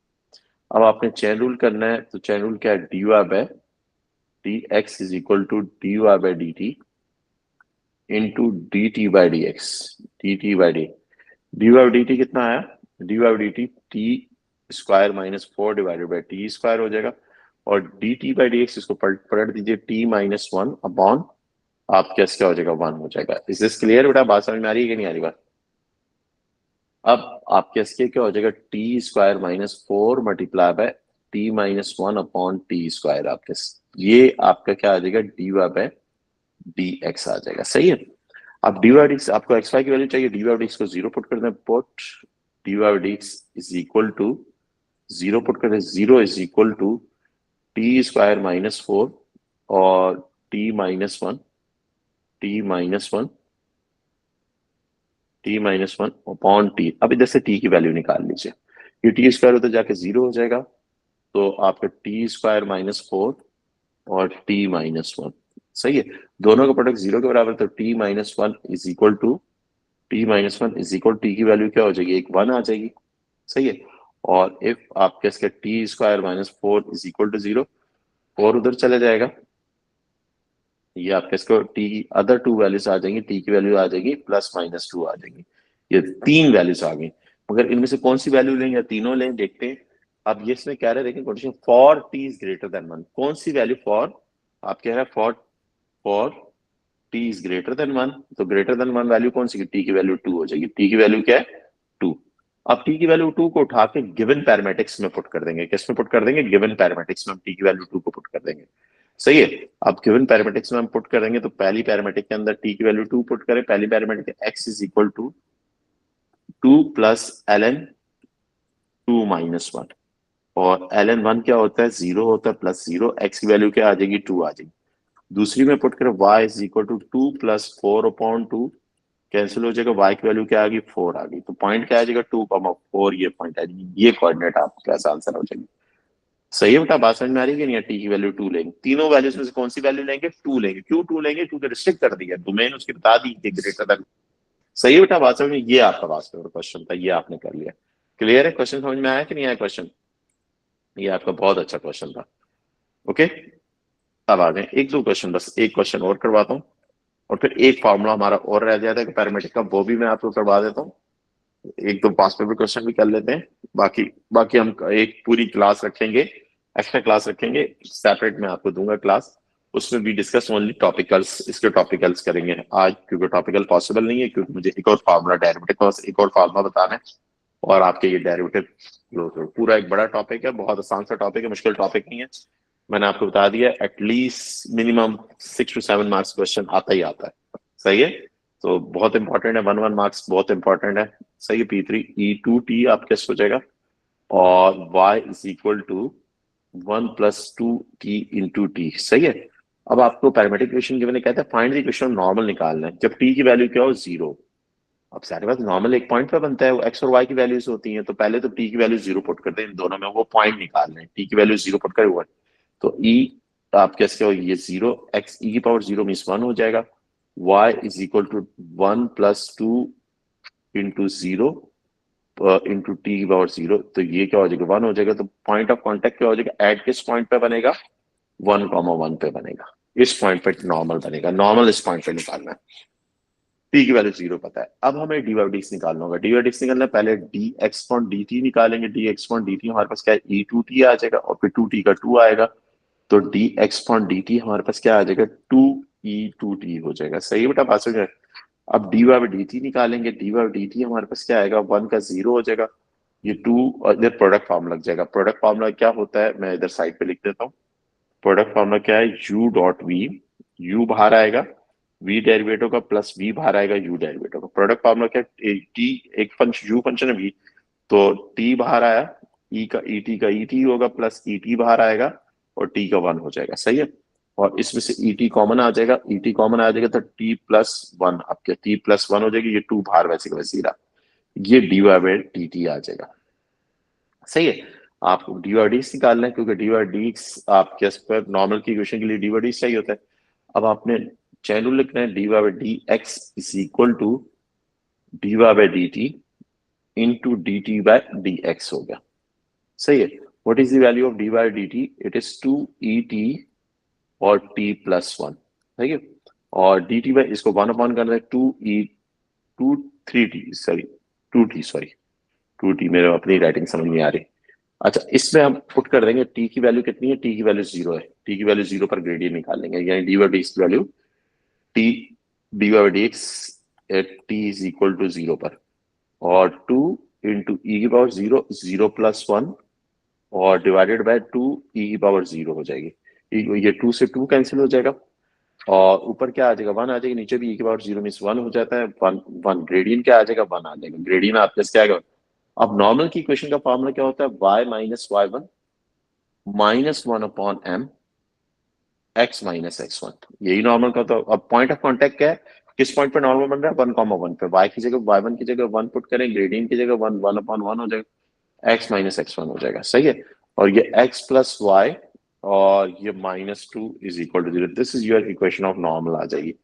अब आपने चेन रूल करना है, तो चेन रूल क्या है, dy/dx is equal to dy/dt into dt/dx, dt/d, dy/dt कितना आया, dy/dt t² -4 divided by t² हो जाएगा, और dt/dx इसको पलट दीजिए, t-1 अपॉन आपके क्या हो जाएगा, 1 हो जाएगा। इज दिस क्लियर बेटा, बात समझ में आ रही है कि नहीं आ रही बात। अब आपके इसके क्या हो जाएगा, t² -4 multiply by t-1 upon t², आपके ये आपका क्या आ जाएगा, dy/dt dx आ जाएगा। सही है। अब dy by dx आपको xy की वैल्यू चाहिए, dy by dx को 0 पुट कर दें, put dy by dx is equal to 0 put कर दें, 0 is equal to t square -4 और t -1 अपॉन टी। अब इधर से t की वैल्यू निकाल लीजिए, ये टी स्क्वायर होता जाके 0 हो जाएगा, तो आपका टी स्क्वायर -4 और t -1। सही है, दोनों का प्रोडक्ट 0 के बराबर, तो t -1 is equal to t की वैल्यू क्या हो जाएगी, एक 1 आ जाएगी। सही है। और इफ आपके इसके t square -4 is equal to 0, 4 उधर चला जाएगा, ये आपके इसको टी अदर टू वैल्यूज आ जाएंगी, टी की वैल्यू आ जाएगी +-2 आ जाएंगी। ये 3 वैल्यूज आ गई, मगर इनमें से कौन सी वैल्यू लें या तीनों लें, देखते हैं। अब ये इसमें कह रहे हैं, देखें question, for t is greater then 1, कौन सी वैल्यू फॉर, आप कह रहे हैं for t is greater then 1, तो ग्रेटर देन 1 वैल्यू कौन सी, टी की वैल्यू 2 हो जाएगी। टी की वैल्यू क्या है, 2। अब टी की वैल्यू 2 को उठा के गिवन पैरामेटिक्स में पुट कर देंगे, किस में पुट कर देंगे, गिवन पैरामेटिक्स में हम टी की वैल्यू 2 को पुट कर देंगे। सही है। अब गिवन पैरामेटिक्स में हम पुट करेंगे, तो पहली पैरामेटिक के अंदर टी की वैल्यू 2 पुट करें, पहली parametric x is equal to 2 plus ln 2 minus 1, और ln 1 क्या होता है, 0 होता है, +0, x की वैल्यू क्या आ जाएगी, 2 आ जाएगी। दूसरी में पुट करें y is equal to 2 plus 4 upon 2, cancel हो जाएगा, y की वैल्यू क्या आ गई, 4 आ गई, तो पॉइंट क्या आ जाएगा, 2,4, ये पॉइंट आ जाएगी, ये कोऑर्डिनेट आपका कैसा आंसर हो जाएगी। सही है बेटा, बात समझ में आ रही है कि नहीं, टी की वैल्यू 2 लेंगे, तीनों वैल्यूज में से कौन सी वैल्यू लेंगे, 2 लेंगे। क्यों 2 लेंगे, क्योंकि रिस्ट्रिक्ट कर दिया, डोमेन उसकी बता दी कि ग्रेटर देन। सही है बेटा, बात समझ में, ये आपका पास पेपर क्वेश्चन था, ये आपने कर लिया। क्लियर है, क्वेश्चन समझ में आया कि नहीं आया क्वेश्चन, ये आपका बहुत अच्छा क्वेश्चन था। ओके, अब आ गए एक दो क्वेश्चन, बस एक क्वेश्चन और करवाता हूँ, और फिर एक फॉर्मूला हमारा और रह जाता है पैरामेट्रिक का, वो भी मैं आपको करवा देता हूँ। एक दो पास पेपर क्वेश्चन भी कर लेते हैं, बाकी बाकी हम एक पूरी क्लास रखेंगे, एक्स्ट्रा क्लास रखेंगे, सेपरेट में आपको दूंगा क्लास, उसमें भी डिस्कस ओनली टॉपिकल्स, इसके टॉपिकल्स करेंगे आज, क्योंकि टॉपिकल पॉसिबल नहीं है, क्योंकि मुझे एक और फार्मूला डेरिवेटिव का एक और फार्मूला बताना है, और आपके ये डेरिवेटिव पूरा एक बड़ा टॉपिक है, बहुत आसान सा टॉपिक है, मुश्किल टॉपिक नहीं है। मैंने आपको बता दिया, at least minimum 6 to 7 marks question आता ही आता है। सही है, तो बहुत इंपॉर्टेंट है, 1 मार्क्स बहुत इंपॉर्टेंट है। सही है, P3 E2T आप कैसे हो जाएगा, और y is equal to 1 + 2t into t. सही है। अब आपको पैरामेट्रिक इक्वेशन गिवन है, कहता है फाइंड द इक्वेशन नॉर्मल निकालना है जब t की वैल्यू क्या हो, 0। अब सारे बात नॉर्मल एक पॉइंट पे बनता है, वो x और y की वैल्यूज होती हैं, तो पहले तो t की वैल्यू 0 पुट करते हैं, इन दोनों में वो पॉइंट निकाल रहे हैं, t की वैल्यू 0 पुट करे हुआ है, तो e आप कैसे हो, ये 0, x e की पावर 0 मीन्स 1 हो जाएगा, y is equal to 1 + 2 into 0 into t की पावर 0, तो ये क्या हो जाएगा, 1 हो जाएगा, तो पॉइंट ऑफ कॉन्टेक्ट क्या हो जाएगा, एट किस पॉइंट पे बनेगा, 1,1 पे बनेगा, इस पॉइंट पे नॉर्मल बनेगा, नॉर्मल इस पॉइंट पे निकालना है। टी की वैल्यू 0 पता है, अब हमें डी बाई डिक्स निकालना होगा, डी बाई डिक्स निकालना है, पहले d x point d t निकालेंगे, d x point d t हमारे पास क्या है, E2T आ जाएगा, और फिर 2T का 2 आएगा, तो d x point d t हमारे पास क्या आ जाएगा, 2E2T हो जाएगा। सही बेटा, बात समझ। अब डी वाई डी टी निकालेंगे, डी वाई डी टी हमारे पास क्या आएगा, 1 का 0 हो जाएगा, ये 2, और इधर प्रोडक्ट फार्मूला लग जाएगा। प्रोडक्ट फार्मूला क्या होता है, मैं इधर साइड पे लिख देता हूँ, प्रोडक्ट फार्मूला क्या है, यू डॉट वी, यू बाहर आएगा, वी डेरिवेटिव का प्लस वी बाहर आएगा, यू डेरिवेटिव का। प्रोडक्ट फार्मूला क्या है, टी एक फंक्शन, यू फंक्शन है वी, तो टी बाहर आया, ई का ई टी का ई टी होगा, प्लस ई टी बाहर आएगा, और टी का 1 हो जाएगा। सही है, और इसमें से ई टी कॉमन आ जाएगा, ई टी कॉमन आ जाएगा, तो t+1, अब क्या t+1 हो जाएगी, ये 2 बाहर वैसे का वैसे रहा, ये d y by d t आ जाएगा। सही है, आपको डी वाई डी निकालना है, क्योंकि डी वाई डी आपके पर नॉर्मल की इक्वेशन के लिए डी वाई डी चाहिए होता है। अब आपने चैन रूल लिखना है, d y by d x is equal to d y by d t into d t by d x हो गया। सही है, what is the value of d by d t, it is 2et और t+1। ठीक है, और डी टी बाई इसको 1 अपॉन कर रहे हैं, 2t मेरे अपनी राइटिंग समझ नहीं आ रही। अच्छा, इसमें हम पुट कर देंगे t की वैल्यू कितनी है, t की वैल्यू 0 है, t की वैल्यू 0 पर ग्रेडियंट निकालेंगे, यानी डी बाई डी एक्स की value t d by d x at t is equal to 0 पर, और 2 इंटू ई की पावर 0, 0+1, और डिवाइडेड बाय 2 ई की पावर 0 हो जाएगी, ये 2 से 2 कैंसिल हो जाएगा, और ऊपर क्या आ जाएगा, 1 आ जाएगा, नीचे भी e की पावर 0 मीन्स 1 हो जाता है, 1 ग्रेडियंट क्या आ जाएगा, 1 आ जाएगा, ग्रेडियंट आप जैसे क्या आएगा। अब नॉर्मल की इक्वेशन का फॉर्मूला क्या होता है, y minus y1 minus 1 upon m x minus x1, यही नॉर्मल का। तो अब पॉइंट ऑफ कांटेक्ट क्या है, किस पॉइंट पे नॉर्मल बन रहा है, 1,1 पे, y की जगह y1 की जगह 1 पुट करें, ग्रेडियंट की जगह 1 अपॉन 1 हो जाएगा, x माइनस x1 हो जाएगा, सही है। और ये x प्लस y और ये -2 is equal to 0, this is your equation of normal आ जाएगी।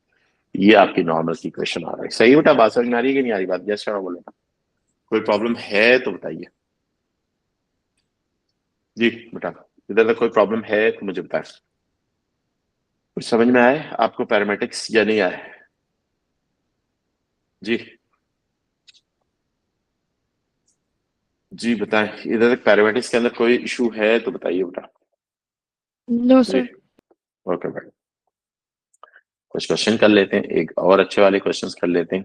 ये आपकी नॉर्मल की इक्वेशन आ रही है, सही बेटा, बात समझ में आ रही है कि नहीं आ रही बात, यस बोलेगा। कोई प्रॉब्लम है तो बताइए जी बेटा, इधर तक कोई प्रॉब्लम है तो मुझे बताएं। कुछ समझ में आए आपको पैरामेटिक्स या नहीं आए जी? जी बताएं, इधर तक पैरामेटिक्स के अंदर कोई इशू है तो बताइए बेटा। No, जी sir. ओके बेटा, कुछ क्वेश्चन कर लेते हैं, एक और अच्छे वाले क्वेश्चंस कर लेते हैं।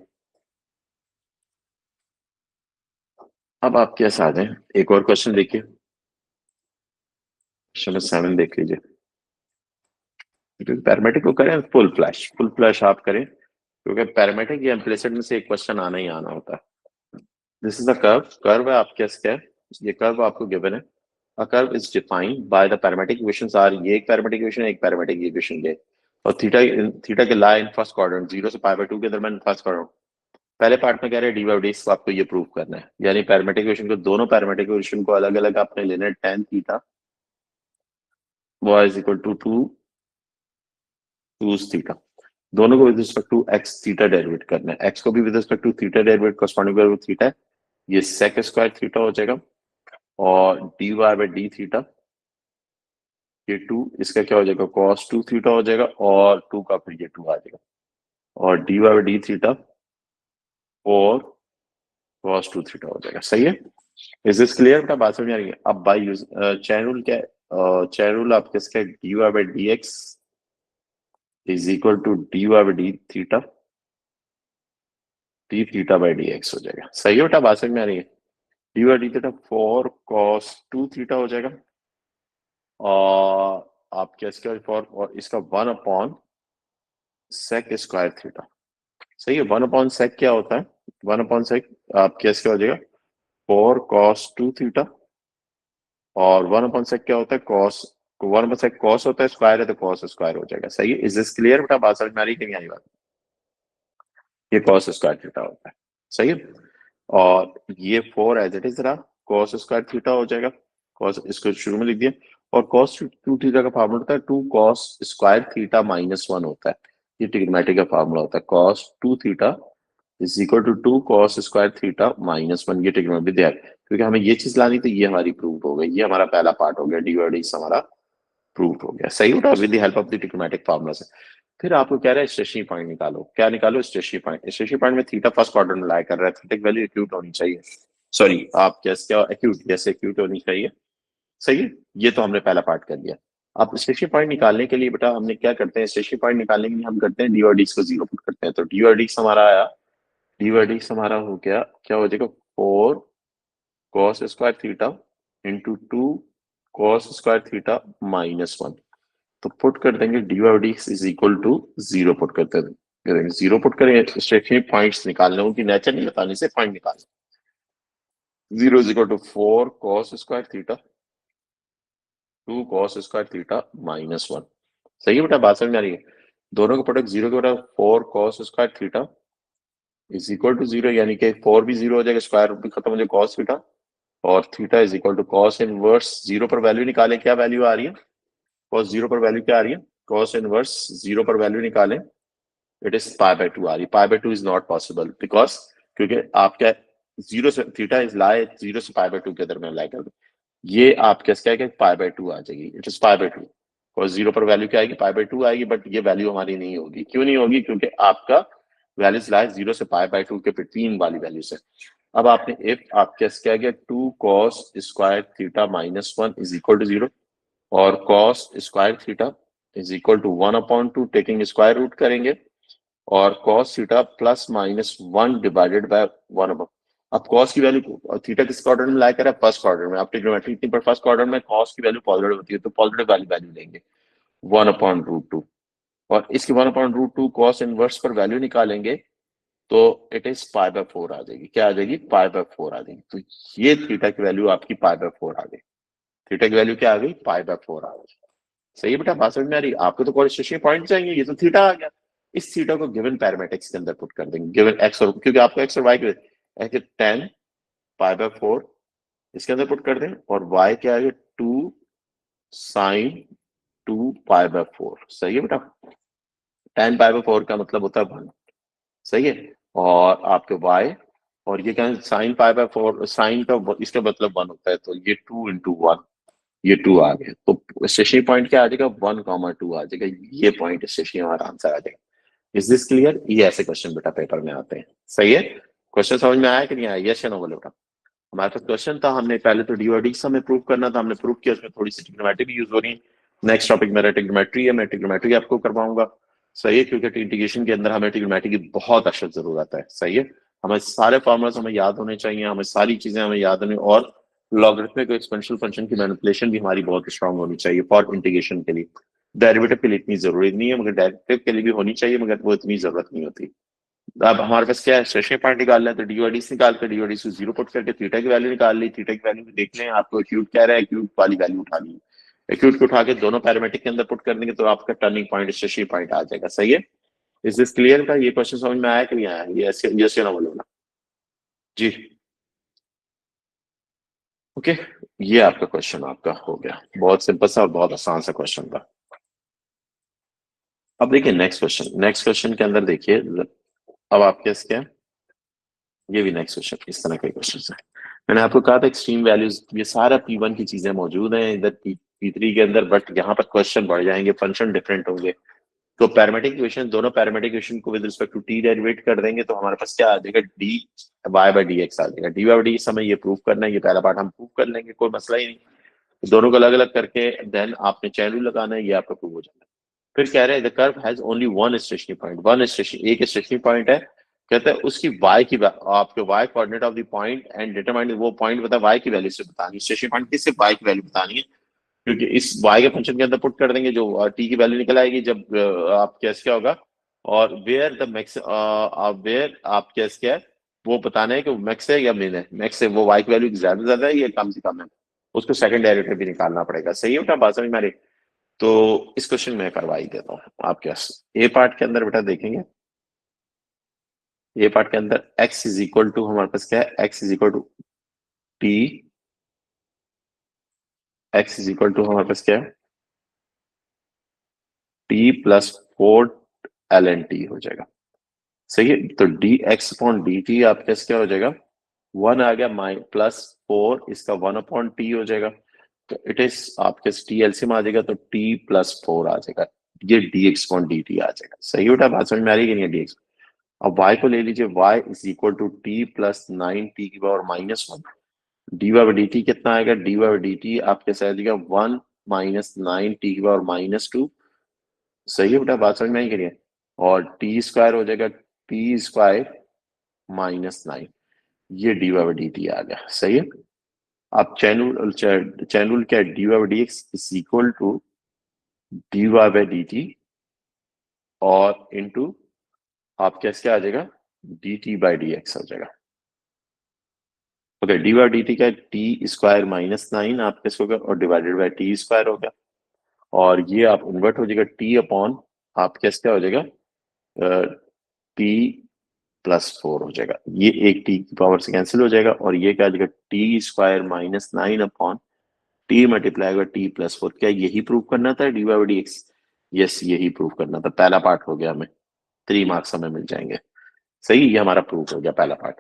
अब आप कैसे आ जाए, एक और क्वेश्चन देखिए, क्वेश्चन 7 देख लीजिए। पैरामेटिक को करें फुल फ्लैश आप करें, क्योंकि पैरामेटिक या इम्प्लिसिट में से एक क्वेश्चन आना ही आना होता है। दिस इज द कर्व है आपके क्या, ये कर्व आपको गिवन है। A curve is defined by the parametric equations are, ये एक पैरामेट्रिक इक्वेशन है, एक पैरामेट्रिक इक्वेशन है, और थीटा के लाई इन फर्स्ट क्वाड्रेंट 0 से π/2 के दरमियान फर्स्ट क्वाड्रेंट। पहले पार्ट में कह रहे हैं डी/डी को आपको ये प्रूव करना है, यानी पैरामेट्रिक इक्वेशन को, दोनों पैरामेट्रिक इक्वेशन को अलग अलग आपने लेना है। tan theta y is equal to 2 theta, दोनों को with respect to x theta derivate करना है, x को भी with respect to theta derivate corresponding theta है, ये sec स्क्वायर थीटा हो जाएगा, और dy बाई डी थीटा ये 2, इसका क्या हो जाएगा, cos 2 थीटा हो जाएगा, और 2 का फिर ये 2 आ जाएगा, और dy बाई डी थीटा और cos 2 थीटा हो जाएगा, सही है। इज दिस क्लियर बेटा, बात समझ आ रही है। अब बाय यूज चैन रूल क्या है, चैन रूल आपके इसका dy by d x is equal to dy by d theta d theta by d x हो जाएगा, सही है बेटा, बात समझ में आ रही है। dy by d theta 4 cos 2 theta हो जाएगा, और आपके इसका फॉर, और इसका 1 अपॉन sec स्क्वायर थीटा, सही है। 1 अपॉन सेक क्या होता है, 1 अपॉन सेक आप कैसे हो जाएगा 4 cos 2 थीटा, और 1 अपॉन सेक क्या होता है cos, 1 अपॉन सेक cos होता है, स्क्वायर है तो cos स्क्वायर हो जाएगा, सही है। इज दिस क्लियर बेटा, बात समझ में आ रही है कि नहीं आई बात, ये cos स्क्वायर थीटा होता है, सही है। और ये 4 एज इट इज रहा, cos स्क्वायर थीटा हो जाएगा, cos इसको शुरू में लिख दिया, और cos 2 थीटा का फार्मूला होता है 2 cos स्क्वायर थीटा -1 होता है, ये ट्रिग्नोमेट्री का फार्मूला होता है, cos 2 theta is equal to 2 cos square theta -1, ये ट्रिग्नोमेट्री दिया है, क्योंकि हमें ये चीज लानी थी, ये हमारी प्रूव हो गई, ये हमारा पहला पार्ट हो गया, डी हमारा प्रूव हो गया, सही होता with the help of the trigonometric formula से। फिर आपको कह रहा है स्टेशनरी पॉइंट निकालो, क्या निकालो, स्टेशनरी पॉइंट। स्टेशनरी पॉइंट में थीटा फर्स्ट क्वाड्रेंट में लाई कर रहा है, थीटा की वैल्यू एक्यूट होनी चाहिए, सॉरी आप क्या एक्यूट, जैसे एक्यूट होनी चाहिए, सही है। ये तो हमने पहला पार्ट कर लिया। अब स्टेशनरी पॉइंट निकालने के लिए बेटा हमने क्या करते हैं, स्टेशनरी पॉइंट निकालने के लिए हम करते हैं डी और डी को 0 पुट करते हैं, तो डी और डी हमारा आया, डी और डी हमारा हो गया, क्या हो जाएगा 4 cos square theta into 2 cos square theta -1, तो पुट कर देंगे d by d is equal to 0 put करते हैं, 0 पुट करें, स्टेशनरी पॉइंट्स निकालने, उनकी नेचर नहीं बताने से पॉइंट निकालना, 0 is equal to 4 cos square theta 2 cos square theta -1, सही है बेटा, बात समझ में आ रही है। दोनों का प्रोडक्ट 0 के बराबर 4 cos square theta is equal to 0, यानी कि 4 भी 0 हो जाएगा, स्क्वायर भी खत्म हो जाएगा, cos थीटा, और theta is equal to cos inverse 0 पर वैल्यू निकालें, क्या वैल्यू आ रही है, cos 0 पर वैल्यू क्या आ रही है, cos इनवर्स 0 पर वैल्यू निकालें, इट इज π/2 आ रही, π/2 इज नॉट पॉसिबल, बिकॉज क्योंकि आपका 0 से थीटा इज लाई 0 से π/2 के दरमियान लाई कर, ये आप क्या क्या π/2 आ जाएगी, इट इज π/2, cos 0 पर वैल्यू क्या आएगी, π/2 आएगी, बट ये वैल्यू हमारी नहीं होगी, क्यों नहीं होगी, क्योंकि आपका वैल्यूज लाई 0 से π/2 के बिटवीन वाली वैल्यू से। अब आपने इफ आप क्या गया 2 cos square theta -1 is equal to 0, और cos square theta is equal to 1/2 taking square root करेंगे, और cos थीटा +-1 डिवाइडेड बाय 1/, अब cos की वैल्यू, थीटा किस क्वाड्रेंट में लाई कर रहा है, फर्स्ट क्वाड्रेंट में, आप ट्रिग्नोमेट्री इतनी पर फर्स्ट क्वाड्रेंट में cos की वैल्यू पॉजिटिव होती है, तो पॉजिटिव वैल्यू लेंगे 1/√2, और इसके 1/√2 cos इनवर्स पर वैल्यू निकालेंगे तो इट इज π/4 आ जाएगी। क्या आ जाएगी? π/4 आ जाएगी। तो ये थीटा की वैल्यू आपकी π/4 आ गई। थीटा की वैल्यू क्या आ गई? π/4 आ गई। सही है बेटा, बात समझ में आ रही? आपको तो कोरिलेशन पॉइंट चाहिए, ये तो थीटा आ गया। इस थीटा को गिवन पैरामीट्रिक्स के अंदर पुट कर देंगे, गिवन एक्स और, क्योंकि आपको एक्स और वाई के tan π/4 इसके अंदर पुट कर दें, और वाई क्या है? 2 sin 2 π/4। सही है बेटा, tan π/4 का मतलब होता है 1। सही है, और आपके y, और ये क्या है? साइन π/4, साइन का इसका मतलब 1 होता है, तो ये 2 × 1, ये 2 आ गया। तो स्टेशनरी पॉइंट क्या आ जाएगा? 1, 2 आ जाएगा। ये पॉइंट स्टेशनरी हमारा आंसर आ जाएगा। Is this clear? ये ऐसे क्वेश्चन बेटा पेपर में आते हैं। सही है, क्वेश्चन समझ में आया कि नहीं आया? यस या नो बोलो बेटा। हमारे पास क्वेश्चन था, हमने पहले तो डी और डी हमें प्रूव करना था, हमने प्रूव किया, उसमें थोड़ी सी ट्रिग्नोमेट्री भी यूज हो रही है। नेक्स्ट टॉपिक मेरा ट्रिग्नोमेट्री है, मैं ट्रिग्नोमेट्री आपको करवाऊंगा। सही है, क्योंकि इंटीग्रेशन के अंदर हमें ट्रिग्नोमेट्री की बहुत अशद जरूरत है। सही है, हमें सारे फॉर्मूलाज हमें याद होने चाहिए, हमें सारी चीजें हमें याद होनी, और लॉगरिथमिक एक्सपोनेंशियल फंक्शन की मैनिपुलेशन भी हमारी बहुत स्ट्रांग होनी चाहिए फॉर इंटीग्रेशन के लिए। डेरिवेटिव के लिए इतनी जरूरी नहीं है, मगर डेरिवेटिव के लिए भी होनी चाहिए, मगर वो इतनी जरूरत नहीं होती। अब हमारे पास क्या है? स्टेशनरी पॉइंट निकालना है, तो डीओडीस निकाल कर डीओडीस को 0 पुट करके थीटा की वैल्यू निकाल ली। थीटा की वैल्यू देख लें, आपको एक्यूट कह रहा है, एक्यूट वाली वैल्यू उठा ली। एक्यूट को उठा के दोनों पैरामीट्रिक के अंदर पुट कर देंगे तो आपका टर्निंग पॉइंट स्टेशनरी पॉइंट आ जाएगा। सही है, इज दिस क्लियर? का ये क्वेश्चन समझ में आया कि नहीं आया? यस यस या नो बोलो ना जी। ओके, ये आपका क्वेश्चन आपका हो गया, बहुत सिंपल सा और बहुत आसान सा क्वेश्चन था। अब देखिए नेक्स्ट क्वेश्चन। नेक्स्ट क्वेश्चन के अंदर देखिए, अब आपके क्या है, ये भी नेक्स्ट क्वेश्चन इस तरह के क्वेश्चन है। मैंने आपको कहा था एक्सट्रीम वैल्यूज, ये सारा P1 की चीजें मौजूद हैं इधर P3 के अंदर, बट यहाँ पर क्वेश्चन बढ़ जाएंगे, फंक्शन डिफरेंट होंगे। तो पैरामेट्रिक इक्वेशन, दोनों पैरामेट्रिक इक्वेशन को with respect to t derivate कर देंगे तो हमारे पास क्या आ जाएगा? D y by d x आ जाएगा। डी वाई बाई डी हमें ये प्रूव करना है, ये पहला पार्ट हम प्रूव कर लेंगे, कोई मसला ही नहीं। दोनों को अलग अलग करके देन आपने चैन रूल लगाना है, ये आपका प्रूव हो जाना है। फिर कह रहे हैं the curve has only one stationary point, one station, एक स्टेशनरी पॉइंट है। कहते हैं उसकी y की आपके y coordinate of the point and determine, वो पॉइंट बता y की वैल्यू से बतानी है, स्टेशनरी पॉइंट की सिर्फ y की वैल्यू बतानी है, क्योंकि इस y के फंक्शन के अंदर पुट कर देंगे जो t की वैल्यू निकल आएगी जब आप कैसे क्या होगा, और वेयर द मैक्स, वेयर आप कैसे क्या है वो बताना है कि मैक्स है या मिन है। मैक्स है वो y की वैल्यू ज्यादा है या कम से कम है, उसको सेकंड डेरिवेटिव भी निकालना पड़ेगा। सही है बेटा, बात समझ में आ रही? तो इस क्वेश्चन में करवा ही देता हूँ आपके ए पार्ट के अंदर बेटा देखेंगे। ए पार्ट के अंदर x इज इक्वल टू, हमारे पास क्या है? x is equal to t, x is equal to हमारे पास क्या है? टी प्लस 4 ln t हो जाएगा। सही है, तो d x upon d t आपके पास क्या हो जाएगा? 1 आ गया, माइ प्लस 4 इसका 1/t हो जाएगा। तो इट इज आपके टी एलसीएम आ जाएगा, तो टी प्लस 4 आ जाएगा, ये d x upon d t आ जाएगा। सही बेटा, बात समझ में आ रही है कि नहीं? डी एक्स, अब y को ले लीजिए, y is equal to t plus 9t⁻⁻1। D y d t कितना आएगा? डी वाई डी टी आपके साथ आएगा 1 माइनस 9t⁻⁻2। सही है बेटा, बात समझ में आई कि नहीं? और टी स्क्वायर हो जाएगा टी स्क्वायर माइनस 9, ये डी वाई डी टी आ गया। सही है, आप चैन रूल क्या है? D y d x is equal to d y by d t और इनटू आप कैसे आ जाएगा? D t by d x हो जाएगा। Okay, d by d t का टी स्क्वायर माइनस 9 आप कैसे होगा, और डिवाइडेड बाई टी स्क्वायर होगा, और ये आप इन्वर्ट हो जाएगा टी अपॉन आप कैसे क्या हो जाएगा? टी प्लस 4 हो जाएगा। ये एक टी की पावर से कैंसिल हो जाएगा, और ये क्या आ जाएगा? T square minus 9 upon T multiply होगा टी प्लस 4। क्या यही प्रूव करना था D by d x? Yes, यही प्रूव करना था। पहला पार्ट हो गया, हमें 3 मार्क्स हमें मिल जाएंगे। सही, ये हमारा प्रूफ हो गया पहला पार्ट।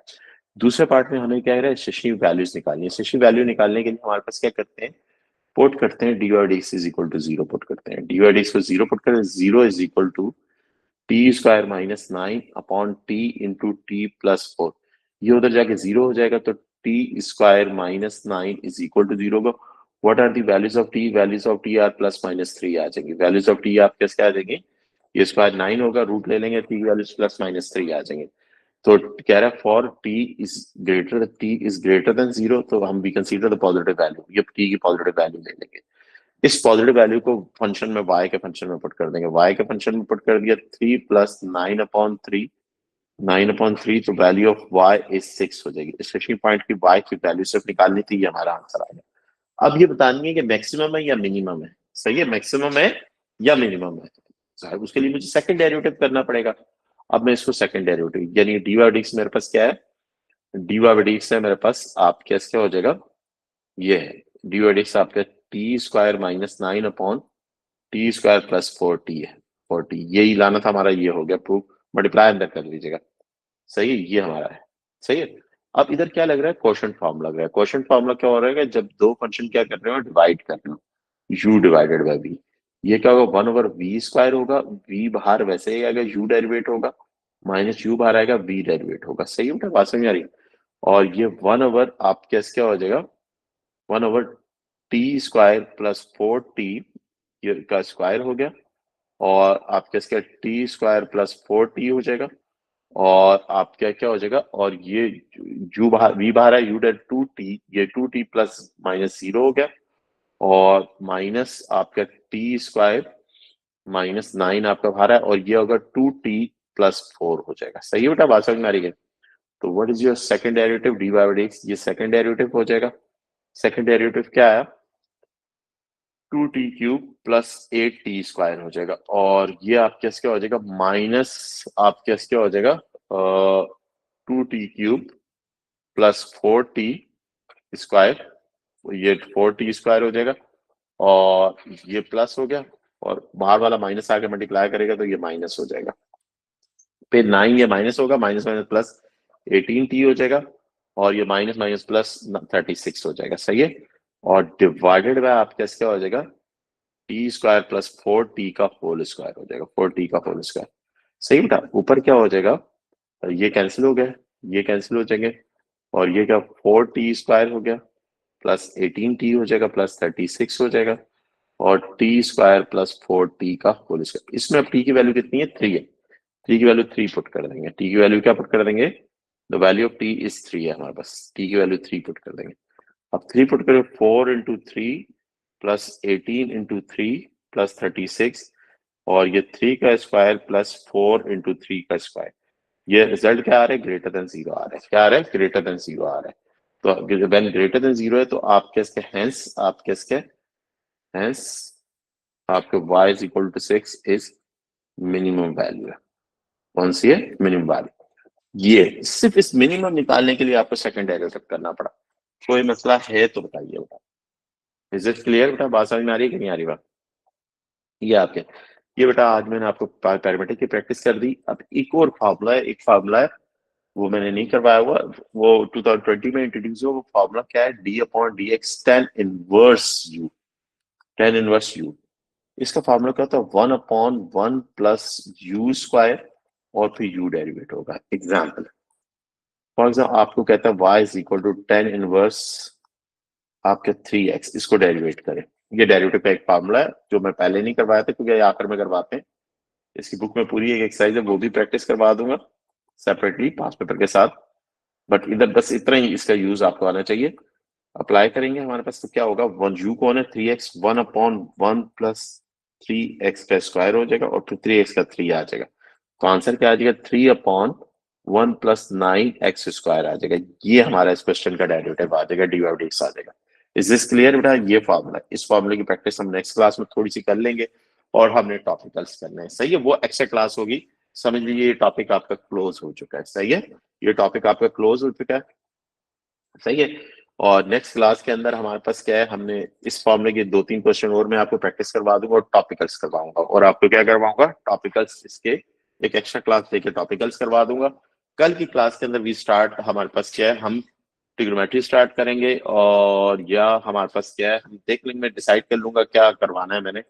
दूसरे पार्ट में हमें क्या है? स्टेशनरी वैल्यूज निकालनी है। स्टेशनरी वैल्यू निकालने के लिए हमारे पास क्या करते हैं? पुट करते हैं डी और d is equal to 0 put करते हैं। डी और डी को 0 पुट करते हैं, 0 is equal to t square minus 9 upon t into t plus 4। ये उधर जाके 0 हो जाएगा, तो t square minus 9 is equal to 0 को what are the values of t? Values of t are plus minus 3 आ जाएंगी। वैल्यूज ऑफ टी आप कैसे आ जाएंगे? ये स्क्वायर 9 होगा, रूट ले लेंगे, टी वैल्यूज प्लस माइनस 3 आ जाएंगे। तो कह रहा है for t is greater than 0, तो हम we consider the positive value, ये टी की पॉजिटिव वैल्यू ले लेंगे। इस पॉजिटिव वैल्यू को फंक्शन में y के फंक्शन में पुट कर देंगे, y के फंक्शन में पुट कर दिया 3 प्लस 9/3, 9/3 तो वैल्यू ऑफ y इज 6 हो जाएगी। इस फिक्सिंग पॉइंट की y की वैल्यू सिर्फ निकालनी थी, ये हमारा आंसर आ गया। अब ये बतानी है कि मैक्सिमम है या मिनिमम है, सही है, मैक्सिमम है या मिनिमम है, साहब उसके लिए मुझे सेकंड डेरिवेटिव करना पड़ेगा। अब मैं इसको सेकंड डेरिवेटिव यानी dy बाई dx मेरे पास क्या है, dy बाई dx है मेरे पास आप क्या हो जाएगा, ये है dy बाई dx आपका T square minus 9/t² plus 4t है, 4t यही लाना था हमारा, ये हो गया प्रूफ, मल्टीप्लाई अंदर कर लीजिएगा, सही है, ये हमारा है, सही है। अब इधर क्या लग रहा है, क्वोशंट फॉर्म लग रहा है। क्वोशंट फॉर्मूला क्या हो रहा है, जब दो फंक्शन क्या कर रहे हो, डिवाइड कर रहे हो, u डिवाइडेड बाय v, ये क्या होगा 1/v² होगा, v बाहर वैसे ही आएगा, u डेरिवेट होगा, माइनस u बाहर आएगा, v डेरिवेट होगा, सही है, बात समझ आ रही है। और ये 1/, आप क्या हो जाएगा 1/t² प्लस 4t ये का स्क्वायर हो गया, और आपका इसका t² प्लस 4t हो जाएगा, और आपका क्या हो जाएगा, और ये u बाहर v बाहर है, u डेट 2t, ये 2t प्लस माइनस 0 हो गया, और माइनस आपका t² माइनस 9 आपका बाहर है, और ये होगा 2t प्लस 4 हो जाएगा, सही है बेटा, बात समझ में आ रही है। तो what is your second derivative, dy by dx, ये सेकंड डेरिवेटिव हो जाएगा। सेकंड डेरिवेटिव क्या है, 2t³ प्लस 8t² हो जाएगा, और ये आपके क्या हो जाएगा, माइनस आपके क्या हो जाएगा 2t³ प्लस 4t², ये 4t² हो जाएगा, और ये प्लस हो गया, और बाहर वाला माइनस आके मल्टीप्लाई करेगा तो ये माइनस हो जाएगा, फिर 9 ये माइनस होगा, माइनस माइनस प्लस 18t हो जाएगा, और ये माइनस माइनस प्लस 36 हो जाएगा, सही है। और डिवाइडेड बाय आपका क्या हो जाएगा, t² प्लस 4t का होल स्क्वायर हो जाएगा, 4t का होल स्क्वायर, सही बेटा। ऊपर क्या हो जाएगा, ये कैंसिल हो गया, ये कैंसिल हो जाएंगे, और ये क्या 4t² हो गया, प्लस 18t हो जाएगा, प्लस 36 हो जाएगा, और t² प्लस 4t का होल स्क्वायर। इसमें अब t की वैल्यू कितनी है, 3 है, t की वैल्यू 3 पुट कर देंगे, t की वैल्यू क्या पुट कर देंगे, the value of t is 3 है हमारे पास, t की वैल्यू 3 पुट कर देंगे। अब 3 पुट करें, 4 इंटू 3 प्लस 18 इंटू 3 प्लस 36, और ये 3 का स्क्वायर प्लस 4 इंटू 3 का स्क्वायर, ये रिजल्ट क्या आ रहा है, ग्रेटर देन 0 आ रहा है, क्या आ रहा है, ग्रेटर देन 0 आ रहा है। तो व्हेन ग्रेटर देन 0 है तो आप कैसे, हेंस आपके y is equal to 6 is minimum value है, कौन सी है, मिनिमम वैल्यू। ये सिर्फ इस मिनिमम निकालने के लिए आपको सेकंड डेरिवेटिव करना पड़ा। कोई मसला है तो बताइए बेटा, इज इट क्लियर बेटा, बात समझ में आ रही है कि नहीं आ रही बात। ये आपके, ये बेटा आज मैंने आपको पैरामीटर की प्रैक्टिस कर दी। अब एक और फार्मूला है, एक फार्मूला है वो मैंने नहीं करवाया हुआ, वो 2020 में इंट्रोड्यूस हुआ, वो फार्मूला क्या है, d/dx tan inverse u, tan inverse u। इसका फार्मूला क्या होता है, 1/1 प्लस u² और फिर u डेरिवेट होगा। एग्जाम्पल, फॉर एग्जाम्पल आपको कहता है y is equal to tan inverse आपके 3x, इसको डेरिवेट करें। ये डेरिवेटिव का एक फार्मूला है जो मैं पहले नहीं करवाया था, क्योंकि आखिर में करवाते हैं, इसकी बुक में पूरी एक एक्सरसाइज है, वो भी प्रैक्टिस करवा दूंगा सेपरेटली पास पेपर के साथ। बट इधर बस इतना ही इसका यूज आपको आना चाहिए। अप्लाई करेंगे हमारे पास तो क्या होगा, वन यू कौन है 3x, 1/1 प्लस 3x का स्क्वायर हो जाएगा, और फिर 3x का 3 आ जाएगा, तो आंसर क्या आ जाएगा, 3/1 प्लस 9x² आ जाएगा। ये हमारा इस क्वेश्चन का डेरिवेटिव आ जाएगा, dy बाई dx आ जाएगा। इज दिस क्लियर बेटा, ये फॉर्मूला, इस फॉर्मूले की प्रैक्टिस हम नेक्स्ट क्लास में थोड़ी सी कर लेंगे, और हमने टॉपिकल्स करने हैं, सही है, वो एक्स्ट्रा क्लास होगी। समझ लीजिए ये टॉपिक आपका क्लोज हो चुका है, सही है, ये टॉपिक आपका क्लोज हो चुका है, सही है। और नेक्स्ट क्लास के अंदर हमारे पास क्या है, हमने इस फॉर्मूले के 2-3 क्वेश्चन और मैं आपको प्रैक्टिस करवा दूंगा, और टॉपिकल्स करवाऊंगा, और आपको क्या करवाऊंगा, टॉपिकल्स, इसके एक एक्स्ट्रा क्लास लेके टॉपिकल्स करवा दूंगा। कल की क्लास के अंदर वी स्टार्ट, हमारे पास क्या है, हम ट्रिग्नोमेट्री स्टार्ट करेंगे, और या हमारे पास क्या है, हम देख लेंगे, मैं डिसाइड कर लूंगा क्या करवाना है मैंने,